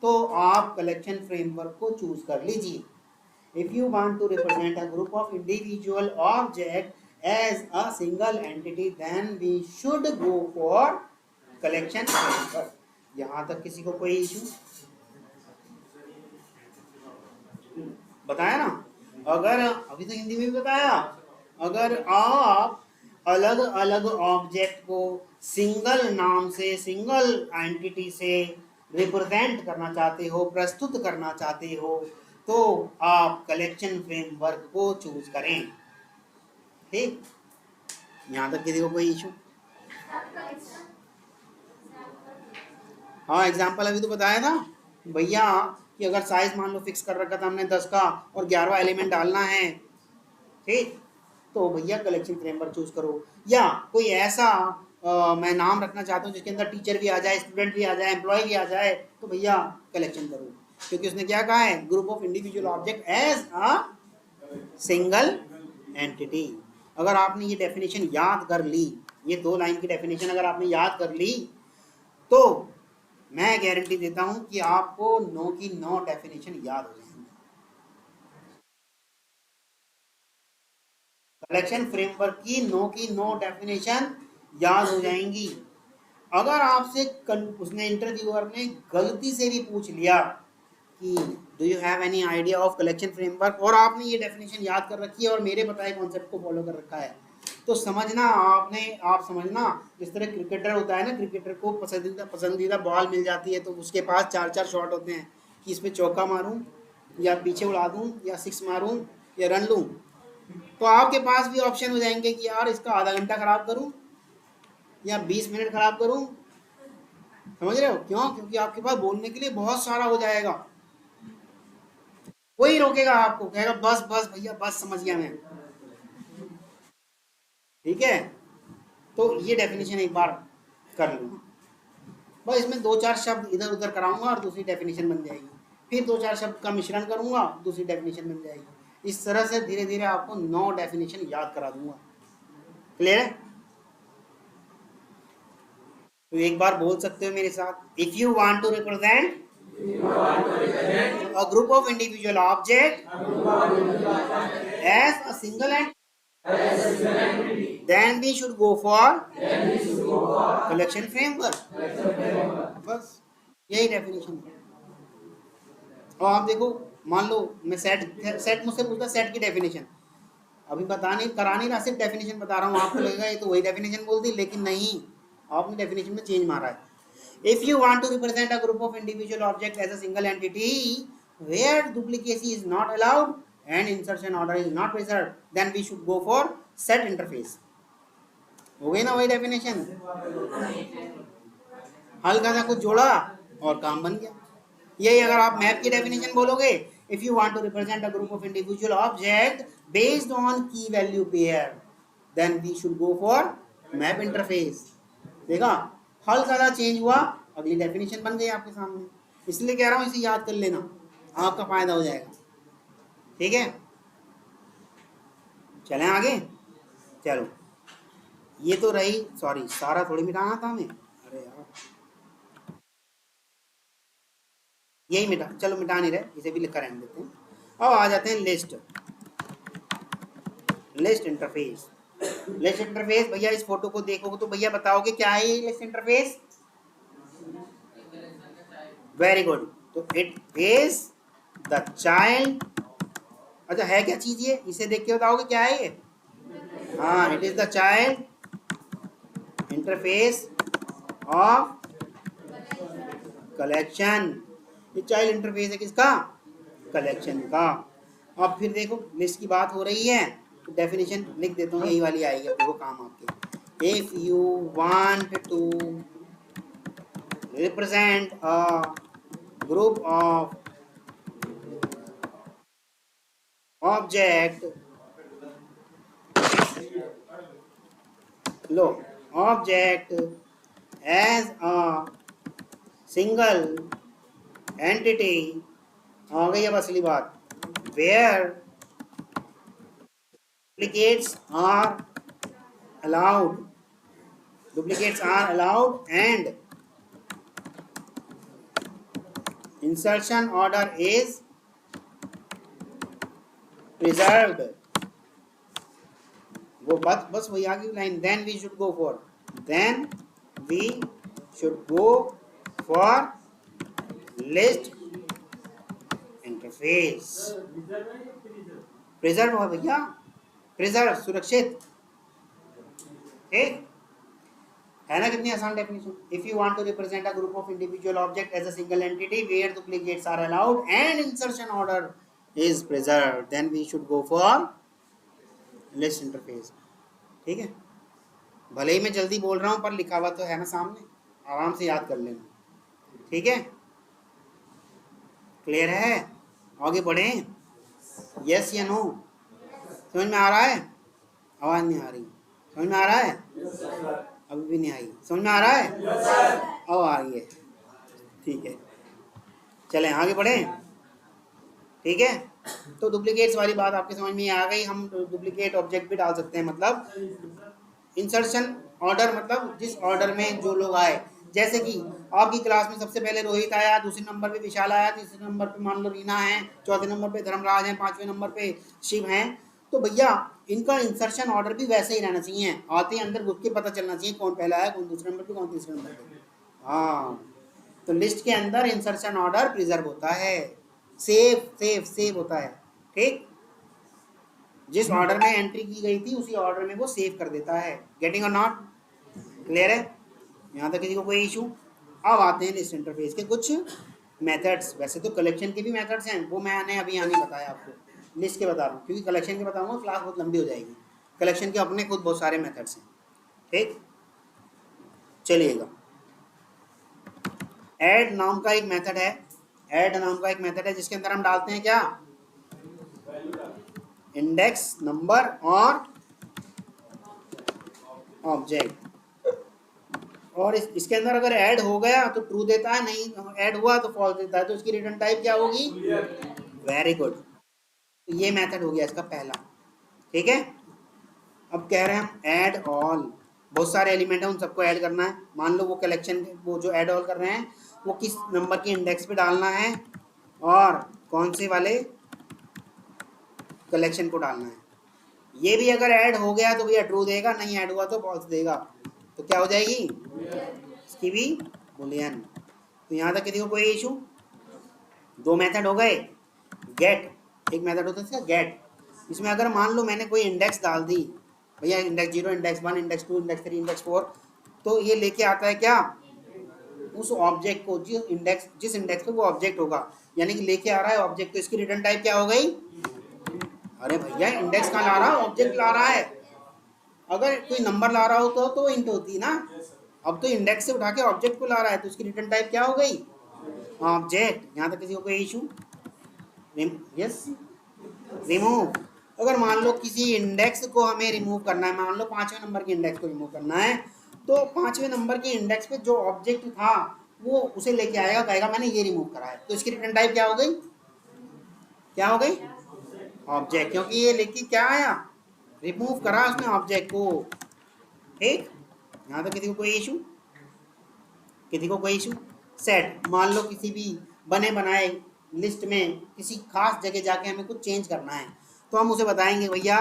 तो आप कलेक्शन फ्रेमवर्क को चूज कर लीजिए. If you want to represent a group of individual object as a single entity, then we should go for collection framework. यहां तक किसी को कोई इशू? बताया ना, अगर अभी तो हिंदी में भी बताया, अगर आप अलग अलग ऑब्जेक्ट को सिंगल नाम से, सिंगल एंटिटी से रिप्रेजेंट करना चाहते हो, प्रस्तुत करना चाहते हो, तो आप कलेक्शन फ्रेमवर्क को चूज करें. ठीक, यहां तक किसी को कोई इशू? हाँ, एग्जाम्पल अभी तो बताया था भैया कि अगर साइज मान लो फिक्स कर रखा था हमने 10 का और 11वां एलिमेंट डालना है, ठीक, तो भैया कलेक्शन फ्रेमवर्क चूज करो. या कोई ऐसा मैं नाम रखना चाहता हूँ जिसके अंदर टीचर भी आ जाए, स्टूडेंट भी आ जाए, एम्प्लॉय भी आ जाए, तो भैया कलेक्शन करो, क्योंकि उसने क्या कहा है, group of individual object as a single entity. अगर आपने ये डेफिनेशन याद कर ली, ये 2 लाइन की डेफिनेशन अगर आपने याद कर ली, तो मैं गारंटी देता हूं कि आपको 9 की 9 डेफिनेशन याद हो जाएंगी. कलेक्शन फ्रेमवर्क की 9 की 9 डेफिनेशन याद हो जाएंगी. अगर आपसे उसने इंटरव्यूअर ने गलती से भी पूछ लिया कि do you have any idea of collection framework, और आपने ये डेफिनेशन याद कर रखी है और मेरे बताए कॉन्सेप्ट को फॉलो कर रखा है, तो समझना आप समझना जिस तरह क्रिकेटर होता है ना, क्रिकेटर को पसंदीदा बॉल मिल जाती है तो उसके पास 4-4 शॉट होते हैं कि इसमें चौका मारूं या पीछे उड़ा दूं या 6 मारूं या रन लूं. तो आपके पास भी ऑप्शन हो जाएंगे कि यार इसका आधा घंटा खराब करूं या 20 मिनट खराब करूं. समझ रहे हो क्यों? क्योंकि आपके पास बोलने के लिए बहुत सारा हो जाएगा. कोई रोकेगा आपको, कहेगा बस बस भैया बस, समझ गया मैं. ठीक है, तो ये डेफिनेशन एक बार कर लो. बस इसमें 2-4 शब्द इधर उधर कराऊंगा और दूसरी डेफिनेशन बन जाएगी, फिर 2-4 शब्द का मिश्रण करूंगा, दूसरी डेफिनेशन बन जाएगी. इस तरह से धीरे धीरे आपको 9 डेफिनेशन याद करा दूंगा. क्लियर है? तो एक बार बोल सकते हो मेरे साथ, if you want to represent a group of individual object as a single entity, then we should go for collection framework. बस यही डेफिनेशन है. और आप देखो, मान लो मैं सेट मुझसे पूछता सेट की डेफिनेशन, अभी करा नहीं रहा, सिर्फ डेफिनेशन बता रहा हूँ. आपको लगेगा ये तो वही डेफिनेशन बोल दी, लेकिन नहीं, आपने डेफिनेशन में चेंज मारा है. If you want to represent a group of individual objects as a single entity where duplicacy is not allowed and insertion order is not preserved, then we should go for set interface. हो गई ना वही डेफिनेशन, हल्का सा कुछ जोड़ा और काम बन गया. यही अगर आप मैप की डेफिनेशन बोलोगे, if you want to represent a group of individual object based on key value pair, then we should go for map interface. देखा, हल्का सा चेंज हुआ, अगली डेफिनेशन बन गई आपके सामने. इसलिए कह रहा हूं इसे याद कर लेना, आपका फायदा हो जाएगा. ठीक है, चलें आगे. चलो, ये तो रही, सॉरी सारा थोड़ी मिटाना था हमें, अरे यार यही मिटा, चलो मिटा नहीं रहे, इसे भी लिखकर रहने देते हैं। अब आ जाते हैं लिस्ट इंटरफेस। लिस्ट इंटरफेस भैया इस फोटो को देखोगे तो भैया बताओगे क्या है ये लिस्ट इंटरफेस? वेरी गुड, तो इट इज द चाइल्ड। अच्छा है क्या चीज ये, इसे देख के बताओगे क्या है ये? हाँ, it is the child interface of collection. ये चाइल्ड इंटरफेस है किसका? कलेक्शन का। अब फिर देखो लिस्ट की बात हो रही है तो डेफिनेशन लिख देता हूँ, यही वाली आएगी। अब देखो काम आपके, if you want to represent a group of object, लो object as a single entity, आ गई अब असली बात, where duplicates are allowed, and insertion order is preserved। वो बस वही आगे line, then we should go for list interface. Preserve हो भैया, प्रिजर्व सुरक्षित, ठीक है ना? कितनी आसान definition. If you want to represent a group of individual object as a single entity where duplicates are allowed and insertion order is preserved, then we should go for list interface. ठीक है, भले ही मैं जल्दी बोल रहा हूं पर लिखा हुआ तो है ना सामने, आराम से याद कर लेना। ठीक है, क्लियर है? आगे बढ़े, यस या नो? समझ में आ रहा है? आवाज नहीं आ रही, समझ में आ रहा है? अभी भी नहीं आई, समझ में आ रहा है? अब आ रही है, ठीक है, चलें आगे बढ़े। ठीक है, तो डुप्लीकेट्स वाली बात आपके समझ में आ गई। हम डुप्लीकेट ऑब्जेक्ट भी डाल सकते हैं, मतलब इंसर्शन ऑर्डर, मतलब जिस ऑर्डर में जो लोग आए, जैसे कि आपकी क्लास में सबसे पहले रोहित आया, दूसरे नंबर पे विशाल आया, तीसरे नंबर पे मान लो रीना है, चौथे नंबर पे धर्मराज है, पांचवें नंबर पे शिव हैं, तो भैया इनका इंसर्शन ऑर्डर भी वैसे ही रहना चाहिए। आते ही अंदर घुस के पता चलना चाहिए कौन पहला है, कौन दूसरे नंबर पे, कौन तीसरे नंबर पे। हाँ, तो लिस्ट के अंदर इंसर्शन ऑर्डर प्रिजर्व होता है, सेव होता है। ठीक, जिस ऑर्डर में एंट्री की गई थी उसी ऑर्डर में वो सेव कर देता है। गेटिंग और नॉट? क्लियर है यहाँ तक? किसी को कोई इशू? अब आते हैं लिस्ट इंटरफेस के कुछ मेथड्स। वैसे तो कलेक्शन के भी मेथड्स हैं, वो मैंने अभी यहाँ नहीं बताया आपको, लिस्ट के बता रहा हूँ, क्योंकि कलेक्शन के बताऊंगा क्लास बहुत लंबी हो जाएगी। कलेक्शन के अपने खुद बहुत सारे मेथड्स हैं। ठीक, चलिएगा, ऐड नाम का एक मेथड है, जिसके अंदर हम डालते हैं क्या? इंडेक्स नंबर और ऑब्जेक्ट, और इसके अंदर अगर ऐड हो गया तो ट्रू देता है, नहीं ऐड हुआ तो फॉल्स देता है, तो इसकी रिटर्न टाइप क्या होगी? वेरी गुड, तो ये मेथड हो गया इसका पहला। ठीक है, अब कह रहे हैं हम ऐड ऑल, बहुत सारे एलिमेंट है, उन सबको ऐड करना है। मान लो वो कलेक्शन, वो जो ऐड ऑल कर रहे हैं वो किस नंबर के इंडेक्स पे डालना है और कौन से वाले कलेक्शन को डालना है। ये भी अगर ऐड हो गया तो भैया ट्रू देगा, नहीं ऐड हुआ तो फॉल्स देगा। तो क्या हो जाएगी इसकी भी? बुलियन। तो यहाँ तक किसी को कोई इशू? दो मेथड हो गए। गेट, एक मेथड होता है इसका गेट, इसमें अगर मान लो मैंने कोई इंडेक्स डाल दी, भैया index 0, index 1, index 2, index 3, index 4, तो ये लेके आता है क्या? उस ऑब्जेक्ट को, जिस इंडेक्स पे वो ऑब्जेक्ट होगा, यानी कि लेके आ रहा है ऑब्जेक्ट, तो इसकी रिटर्न टाइप क्या हो गई? अरे भैया इंडेक्स कहाँ ला रहा है, ऑब्जेक्ट ला रहा है। अगर कोई नंबर ला रहा होता तो इंट होती ना, अब तो इंडेक्स से उठा के ऑब्जेक्ट को ला रहा है, तो उसकी रिटर्न टाइप क्या हो गई? ऑब्जेक्ट। यहाँ तक किसी को कोई इशू? Yes, remove. अगर मान लो किसी इंडेक्स को हमें रिमूव करना है, मान लो 5वें नंबर के इंडेक्स को रिमूव करना है, तो 5वें नंबर के इंडेक्स पे जो ऑब्जेक्ट था वो उसे लेके आएगा, कहेगा मैंने ये रिमूव करा है, तो इसकी रिटर्न टाइप क्या हो गई? क्या हो गई? ऑब्जेक्ट, क्योंकि ये लेके क्या आया? रिमूव करा उसने ऑब्जेक्ट को। ठीक, यहाँ तो किसी को कोई इशू? किसी को कोई इशू? सेट, मान लो किसी भी बने बनाए लिस्ट में किसी खास जगह जाके हमें कुछ चेंज करना है, तो हम उसे बताएंगे भैया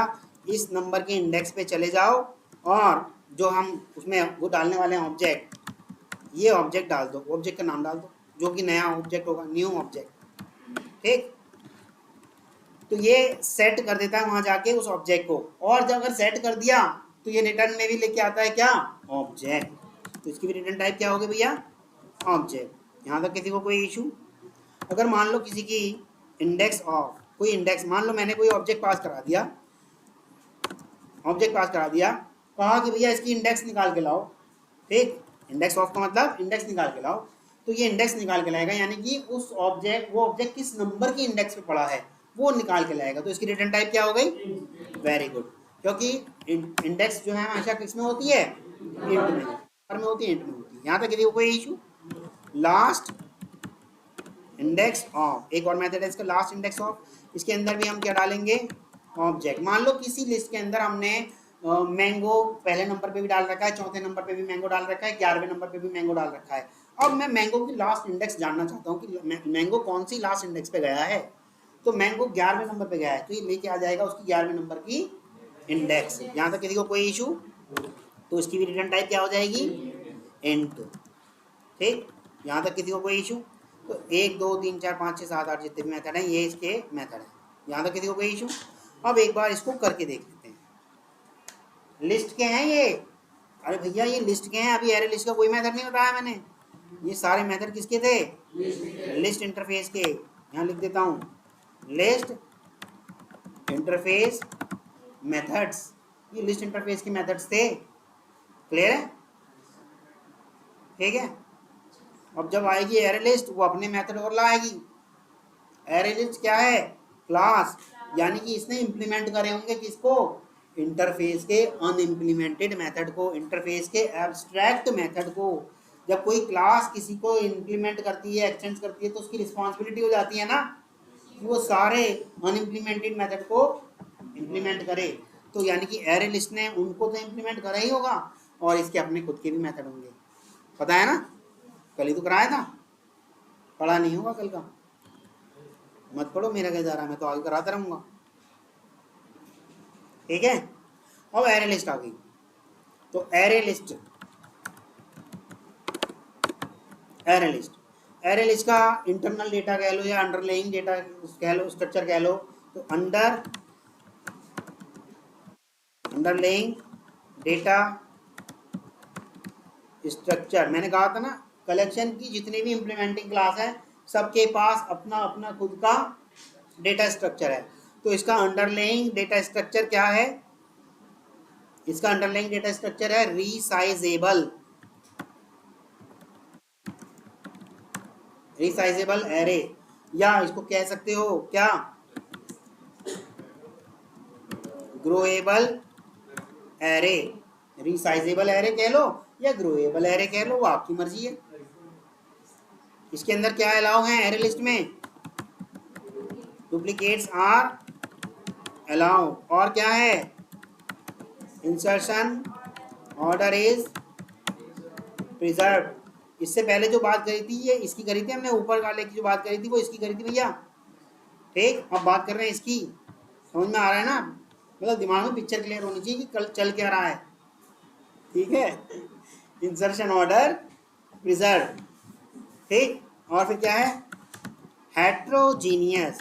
इस नंबर के इंडेक्स पे चले जाओ और जो हम उसमें वो डालने वाले हैं ऑब्जेक्ट, ये ऑब्जेक्ट डाल दो, ऑब्जेक्ट का नाम डाल दो, जो कि नया ऑब्जेक्ट होगा, न्यू ऑब्जेक्ट। ठीक, तो ये सेट कर देता है वहां जाके उस ऑब्जेक्ट को, और जब अगर सेट कर दिया तो ये रिटर्न में भी लेके आता है क्या, ऑब्जेक्ट। तो इसकी भी रिटर्न टाइप क्या होगी भैया, ऑब्जेक्ट। यहाँ तक किसी को कोई इशू? अगर मान लो किसी की इंडेक्स ऑफ, कोई इंडेक्स, मान लो मैंने कोई ऑब्जेक्ट पास करा दिया, ऑब्जेक्ट पास करा दिया, कहा कि भैया इसकी इंडेक्स निकाल के लाओ। ठीक, इंडेक्स ऑफ का मतलब इंडेक्स निकाल के लाओ, तो ये इंडेक्स निकाल के लाएगा, यानी कि उस ऑब्जेक्ट, वो ऑब्जेक्ट किस नंबर की इंडेक्स पे पड़ा है वो निकाल के लाएगा। तो इसकी रिटर्न टाइप क्या हो गई, वेरी गुड, क्योंकि इंडेक्स जो है हमेशा किस में होती है, इंट में, और में होती है, इंट में होती है। यहाँ तक किसी को कोई इशू? लास्ट इंडेक्स ऑफ, एक और मेथड है इसका, लास्ट इंडेक्स ऑफ। इसके अंदर भी हम क्या डालेंगे, ऑब्जेक्ट। मान लो किसी लिस्ट के अंदर हमने मैंगो पहले नंबर पे भी डाल रखा है, चौथे नंबर पे भी मैंगो डाल रखा है, 11वें नंबर पे भी मैंगो डाल रखा है। अब मैं मैंगो की लास्ट इंडेक्स जानना चाहता हूँ कि मैंगो कौन सी लास्ट इंडेक्स पे गया है। तो मैंगो 11वें नंबर पे गया है, तो ये लेके आ जाएगा उसकी 11वें नंबर की इंडेक्स। यहाँ तक किसी को कोई इशू? तो इसकी भी रिटर्न टाइप क्या हो जाएगी, इंट। ठीक, यहाँ तक किसी को कोई इशू? तो 1 2 3 4 5 6 7 8 जितने भी मेथड हैं ये इसके मेथड हैं। यहाँ तक किसी को कोई इशू? अब एक बार इसको करके देख लेते हैं। लिस्ट के हैं ये, अरे भैया ये लिस्ट के हैं, अभी एरे लिस्ट का कोई मेथड नहीं बताया मैंने। ये सारे मेथड किसके थे, लिस्ट इंटरफेस के। यहाँ लिख देता हूँ, लिस्ट इंटरफेस मेथड्स, ये लिस्ट इंटरफेस के मेथड्स थे। क्लियर है? ठीक है, अब जब आएगी एरे लिस्ट वो अपने मेथड और लाएगी। एरे लिस्ट क्या है, क्लास, यानी कि इसने इंप्लीमेंट करे होंगे किसको, इंटरफेस के अनइम्प्लीमेंटेड मेथड को, इंटरफेस के एब्स्ट्रैक्ट मेथड को। जब कोई क्लास किसी को इंप्लीमेंट करती है, एक्सटेंड करती है, तो उसकी रिस्पॉन्सिबिलिटी हो जाती है ना कि वो सारे अनइम्प्लीमेंटेड मेथड को इंप्लीमेंट करे। तो यानी कि एरे लिस्ट ने उनको तो इंप्लीमेंट करा ही होगा, और इसके अपने खुद के भी मेथड होंगे। पता है ना, कल ही तो कराया था, पढ़ा नहीं होगा कल का, मत पढ़ो, मेरा क्या जा रहा है, मैं तो आगे कराता रहूंगा। ठीक है, अब एरे लिस्ट आ गई। तो एरे लिस्ट, एरे लिस्ट का इंटरनल डेटा कह लो या अंडरलाइंग डेटा कह लो, स्ट्रक्चर कह लो। तो अंडरलाइंग डेटा स्ट्रक्चर, मैंने कहा था ना कलेक्शन की जितनी भी इंप्लीमेंटिंग क्लास है सबके पास अपना अपना खुद का डेटा स्ट्रक्चर है। तो इसका अंडरलाइंग डेटा स्ट्रक्चर क्या है, इसका अंडरलाइंग डेटा स्ट्रक्चर है रीसाइजेबल, रीसाइजेबल एरे, या इसको कह सकते हो क्या, ग्रोएबल एरे। रीसाइजेबल एरे कह लो या ग्रोएबल एरे कह लो, वो आपकी मर्जी है। इसके अंदर क्या अलाउ है एरे लिस्ट में, डुप्लीकेट्स आर अलाउ, और क्या है, इंसर्शन ऑर्डर इज प्रिजर्व। इससे पहले जो बात करी थी ये इसकी करी थी हमने, ऊपर वाले की जो बात करी थी वो इसकी करी थी भैया। ठीक, अब बात कर रहे हैं इसकी, समझ में आ रहा है ना, मतलब दिमाग में पिक्चर क्लियर होनी चाहिए कि कल चल क्या रहा है। ठीक है, इंसर्शन ऑर्डर प्रिजर्व। ठीक, और फिर क्या है, हेट्रोजीनियस।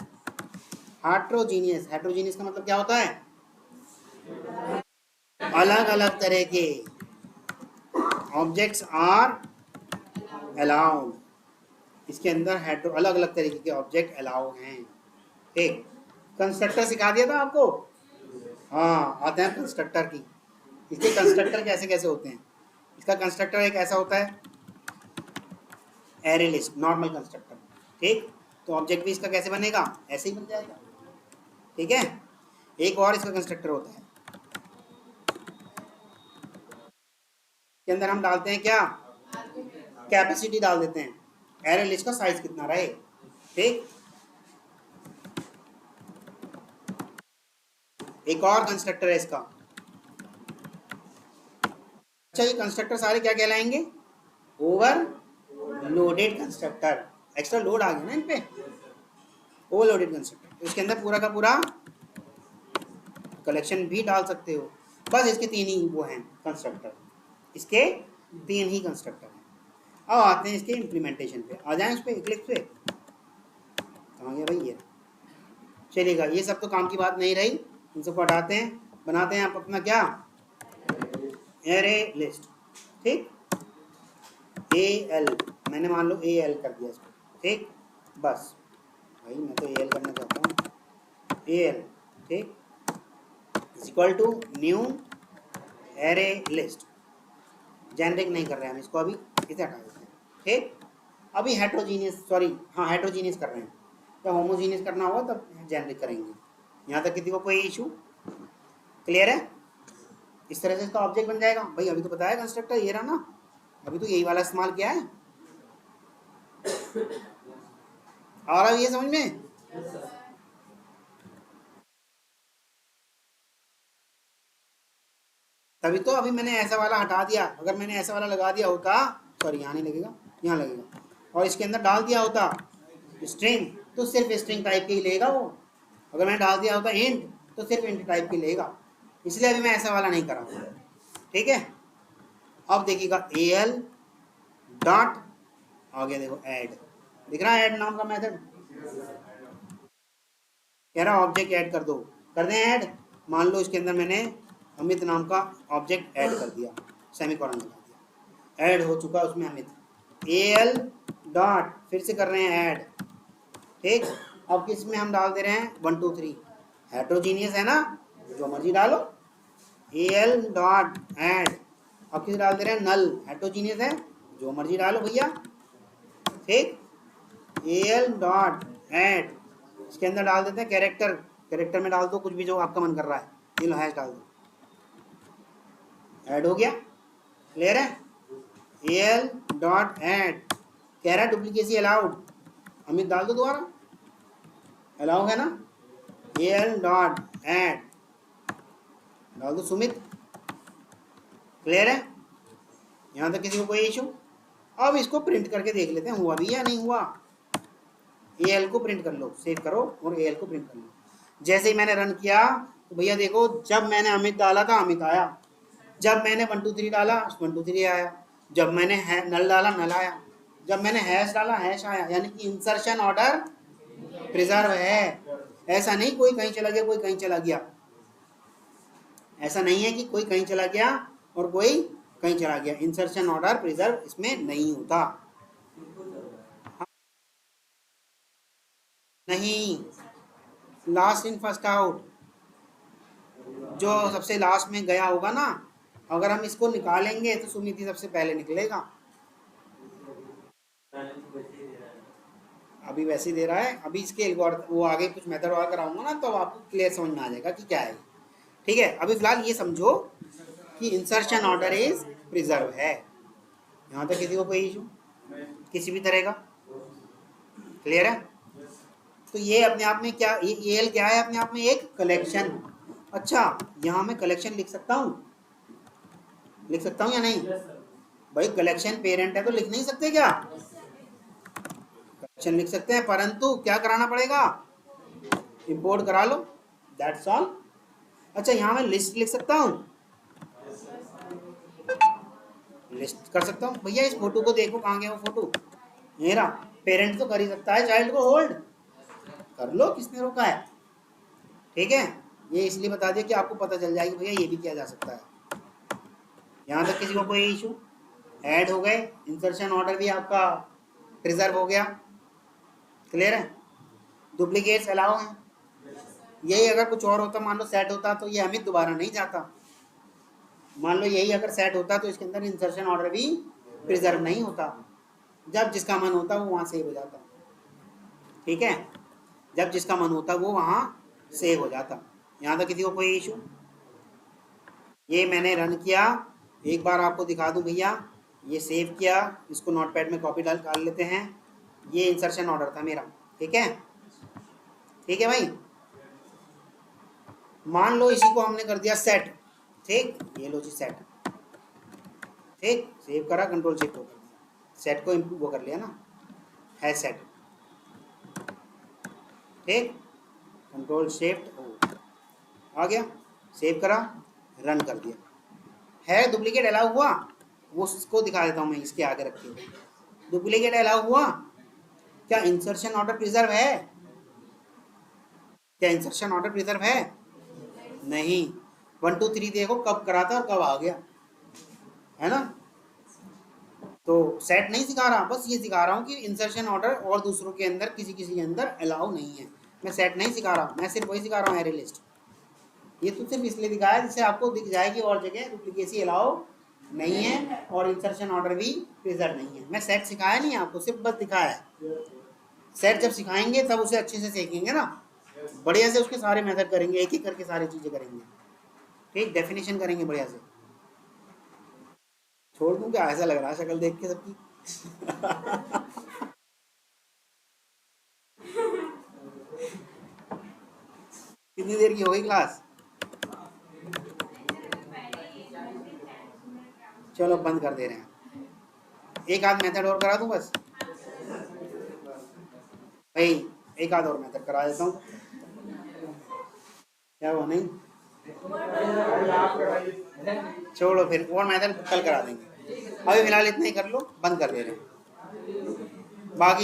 हेट्रोजीनियस का मतलब क्या होता है, अलग अलग तरह के ऑब्जेक्ट्स आर अलाउड। इसके अंदर हेट्रो, अलग अलग तरीके के ऑब्जेक्ट अलाउ हैं। ठीक, कंस्ट्रक्टर सिखा दिया था आपको, हाँ आते हैं कंस्ट्रक्टर की। इसके कंस्ट्रक्टर कैसे कैसे होते हैं। इसका कंस्ट्रक्टर एक ऐसा होता है एरे लिस्ट, नॉर्मल कंस्ट्रक्टर। ठीक, तो ऑब्जेक्ट भी इसका कैसे बनेगा, ऐसे ही बन जाएगा। ठीक है, एक और इसका कंस्ट्रक्टर होता है, के अंदर हम डालते हैं क्या, कैपेसिटी डाल देते हैं, एरे लिस्ट का साइज कितना रहे। ठीक, एक और कंस्ट्रक्टर है इसका। अच्छा, ये कंस्ट्रक्टर सारे क्या कहलाएंगे, overloaded constructor. Extra load आ गया ना इन पे, ओवरलोडेड कंस्ट्रक्टर। तो इसके अंदर पूरा का पूरा कलेक्शन भी डाल सकते हो। बस इसके तीन ही वो हैं कंस्ट्रक्टर, इसके तीन ही कंस्ट्रक्टर हैं। अब आते हैं इसके इम्प्लीमेंटेशन पे, आ जाएं उस पर इक्लिप्स पे। कहाँ गया भाई ये, चलेगा। ये सब तो काम की बात नहीं रही, इन सबको हटाते हैं, बनाते हैं आप अपना क्या, एरे लिस्ट। ठीक, ए एल, मैंने मान लो ए एल कर दिया इसको। ठीक, बस भाई मैं तो ए एल करना चाहता हूँ, ए एल। ठीक, is equal to new array list. Generic नहीं कर रहे हैं हम इसको, अभी इसे हटा देते हैं। ठीक, अभी हेट्रोजीनियस, सॉरी हाँ हेट्रोजीनियस कर रहे हैं, जब होमोजीनियस करना होगा तब जेनरिक करेंगे। यहाँ तक किसी को कोई इशू क्लियर है? इस तरह से इसका ऑब्जेक्ट बन जाएगा। भाई अभी तो बताया कंस्ट्रक्टर ये रहा ना, अभी तो यही वाला इस्तेमाल किया है। आ रहा है ये समझ में? तभी तो अभी मैंने ऐसा वाला हटा दिया, अगर मैंने ऐसा वाला लगा दिया होता, सॉरी यहाँ नहीं लगेगा, यहाँ लगेगा, और इसके अंदर डाल दिया होता स्ट्रिंग, तो सिर्फ स्ट्रिंग टाइप के ही लेगा वो। अगर मैंने डाल दिया होता इंट, तो सिर्फ इंट टाइप की लेगा, इसलिए अभी मैं ऐसा वाला नहीं करा। ठीक है, अब देखिएगा ए एल डॉट, आगे देखो ऐड, दिख रहा है ऐड नाम का मेथड, कह रहा ऑब्जेक्ट ऐड कर दो, कर दें ऐड। मान लो इसके अंदर मैंने अमित नाम का ऑब्जेक्ट ऐड कर दिया, सेमीकोलन लगा दिया, ऐड हो चुका उसमें अमित। ए एल डॉट, फिर से कर रहे हैं ऐड। ठीक, अब किस में हम डाल दे रहे हैं 1 2 3, हेट्रोजीनियस है ना, जो मर्जी डालो। ए एल डॉट ऐड, अब किस डाल दे रहे हैं नल, हेट्रोजीनियस है, जो मर्जी डालो भैया। ठीक, ए एल डॉट ऐड, इसके अंदर डाल देते हैं कैरेक्टर, कैरेक्टर में डाल दो कुछ भी जो आपका मन कर रहा है, ये लो हैश डाल दो, ऐड हो गया। क्लियर है? ए एल डॉट ऐड, कह रहा है डुप्लीकेसी अलाउड, अमित डाल दो दोबारा, अलाउ है ना। ए एल डॉट ऐड डाल दो सुमित। क्लियर है? यहाँ तक किसी को कोई इशू? अब इसको प्रिंट करके देख लेते हैं हुआ भी या नहीं हुआ। ए एल को प्रिंट कर लो, सेव करो और ए एल को प्रिंट कर लो। जैसे ही मैंने रन किया तो भैया देखो, जब मैंने अमित डाला था अमित आया, जब मैंने 1 2 3 डाला 1 2 3 आया, जब मैंने नल डाला नल आया, जब मैंने हैश डाला हैश आया। यानी कि इंसर्शन ऑर्डर प्रिजर्व है। ऐसा नहीं कोई कहीं चला गया कोई कहीं चला गया, ऐसा नहीं है कि कोई कहीं चला गया और कोई कहीं चला गया। इंसर्शन ऑर्डर प्रिजर्व इसमें नहीं होता। नहीं, लास्ट इन फर्स्ट आउट, जो सबसे लास्ट में गया होगा ना, अगर हम इसको निकालेंगे तो सुमिति सबसे पहले निकलेगा। अभी वैसे ही दे रहा है, अभी इसके वो आगे कुछ मेथड और कराऊंगा ना, तो आपको क्लियर समझ में आ जाएगा कि क्या है। ठीक है, अभी फिलहाल ये समझो कि इंसर्शन ऑर्डर इज प्रिजर्व है। यहाँ तक किसी को कोई इशू किसी भी तरह का? क्लियर है? तो ये अपने आप में क्या, ये एल क्या है अपने आप में, एक कलेक्शन। अच्छा, यहाँ मैं कलेक्शन लिख सकता हूँ, लिख सकता हूँ या नहीं? भाई कलेक्शन पेरेंट है तो लिख नहीं सकते क्या? कलेक्शन लिख सकते हैं, परंतु क्या कराना पड़ेगा, इंपोर्ट करा लो, दैट्स ऑल। अच्छा, यहाँ मैं लिस्ट लिख सकता हूँ, लिस्ट कर सकता हूँ। भैया इस फोटो को देखो, कहाँ गया वो फोटो, मेरा पेरेंट तो कर ही सकता है, चाइल्ड को होल्ड कर लो, किसने रोका है? ठीक है, ये इसलिए बता दिया कि आपको पता चल जाएगी भैया ये भी किया जा सकता है। यहाँ तक किसी को कोई इशू? ऐड हो गए, इंसर्शन ऑर्डर भी आपका प्रिजर्व हो गया। क्लियर है? डुप्लीकेट्स अलाउ हैं। यही अगर कुछ और होता, मान लो सेट होता, तो ये अमित दोबारा नहीं जाता। मान लो यही अगर सेट होता तो इसके अंदर इंसर्शन ऑर्डर भी प्रिजर्व नहीं होता, जब जिसका मन होता वो वहाँ सेव हो जाता। ठीक है, जब जिसका मन होता वो वहाँ सेव हो जाता। यहाँ तक किसी को कोई इशू? ये मैंने रन किया, एक बार आपको दिखा दूं भैया, ये सेव किया, इसको नोटपैड में कॉपी डाल लेते हैं। ये इंसर्शन ऑर्डर था मेरा। ठीक है, ठीक है भाई। मान लो इसी को हमने कर दिया सेट। ठीक, ये लो जी सेट। ठीक, सेव करा, कंट्रोल शिफ्ट हो कर दिया, सेट को वो कर लिया ना। है सेट। ठीक, कंट्रोल शिफ्ट ओ आ गया, सेव करा, रन कर दिया। है डुप्लीकेट अलाउ हुआ, वो उसको दिखा देता हूँ मैं, इसके आगे रखी हुई डुप्लीकेट अलाउ हुआ। क्या इंसर्शन ऑर्डर प्रिजर्व है? क्या इंसर्शन ऑर्डर प्रिजर्व है? नहीं। 1 2 3 देखो कब करा था और कब आ गया, है ना। तो सेट नहीं सिखा रहा, बस ये सिखा रहा हूँ कि इंसर्शन ऑर्डर और दूसरों के अंदर किसी किसी के अंदर अलाउ नहीं है। मैं सेट नहीं सिखा रहा, मैं सिर्फ वही सिखा रहा हूँ एरे लिस्ट। ये तो सिर्फ इसलिए दिखाया जिससे आपको दिख जाएगी और जगह डुप्लीकेसी अलाउ नहीं है और इंसर्शन ऑर्डर भी प्रिजर्व नहीं है। मैं सेट सिखाया नहीं आपको, सिर्फ बस दिखाया है। सेट जब सिखाएंगे तब उसे अच्छे से सीखेंगे ना, बढ़िया से उसके सारे मेथड करेंगे, एक एक करके सारी चीजें करेंगे। ठीक, डेफिनेशन करेंगे बढ़िया से। छोड़ दूं क्या, ऐसा लग रहा है शक्ल देख के सबकी। कितनी देर की हो गई क्लास? चलो बंद कर दे रहे हैं, एक आध मेथड और करा दूं बस भाई, एक आध और मेथड करा देता हूँ। क्या वो नहीं, छोड़ो फिर, और मेथड कल करा देंगे। अभी फिलहाल इतना ही कर लो, बंद कर दे रहे हैं बाकी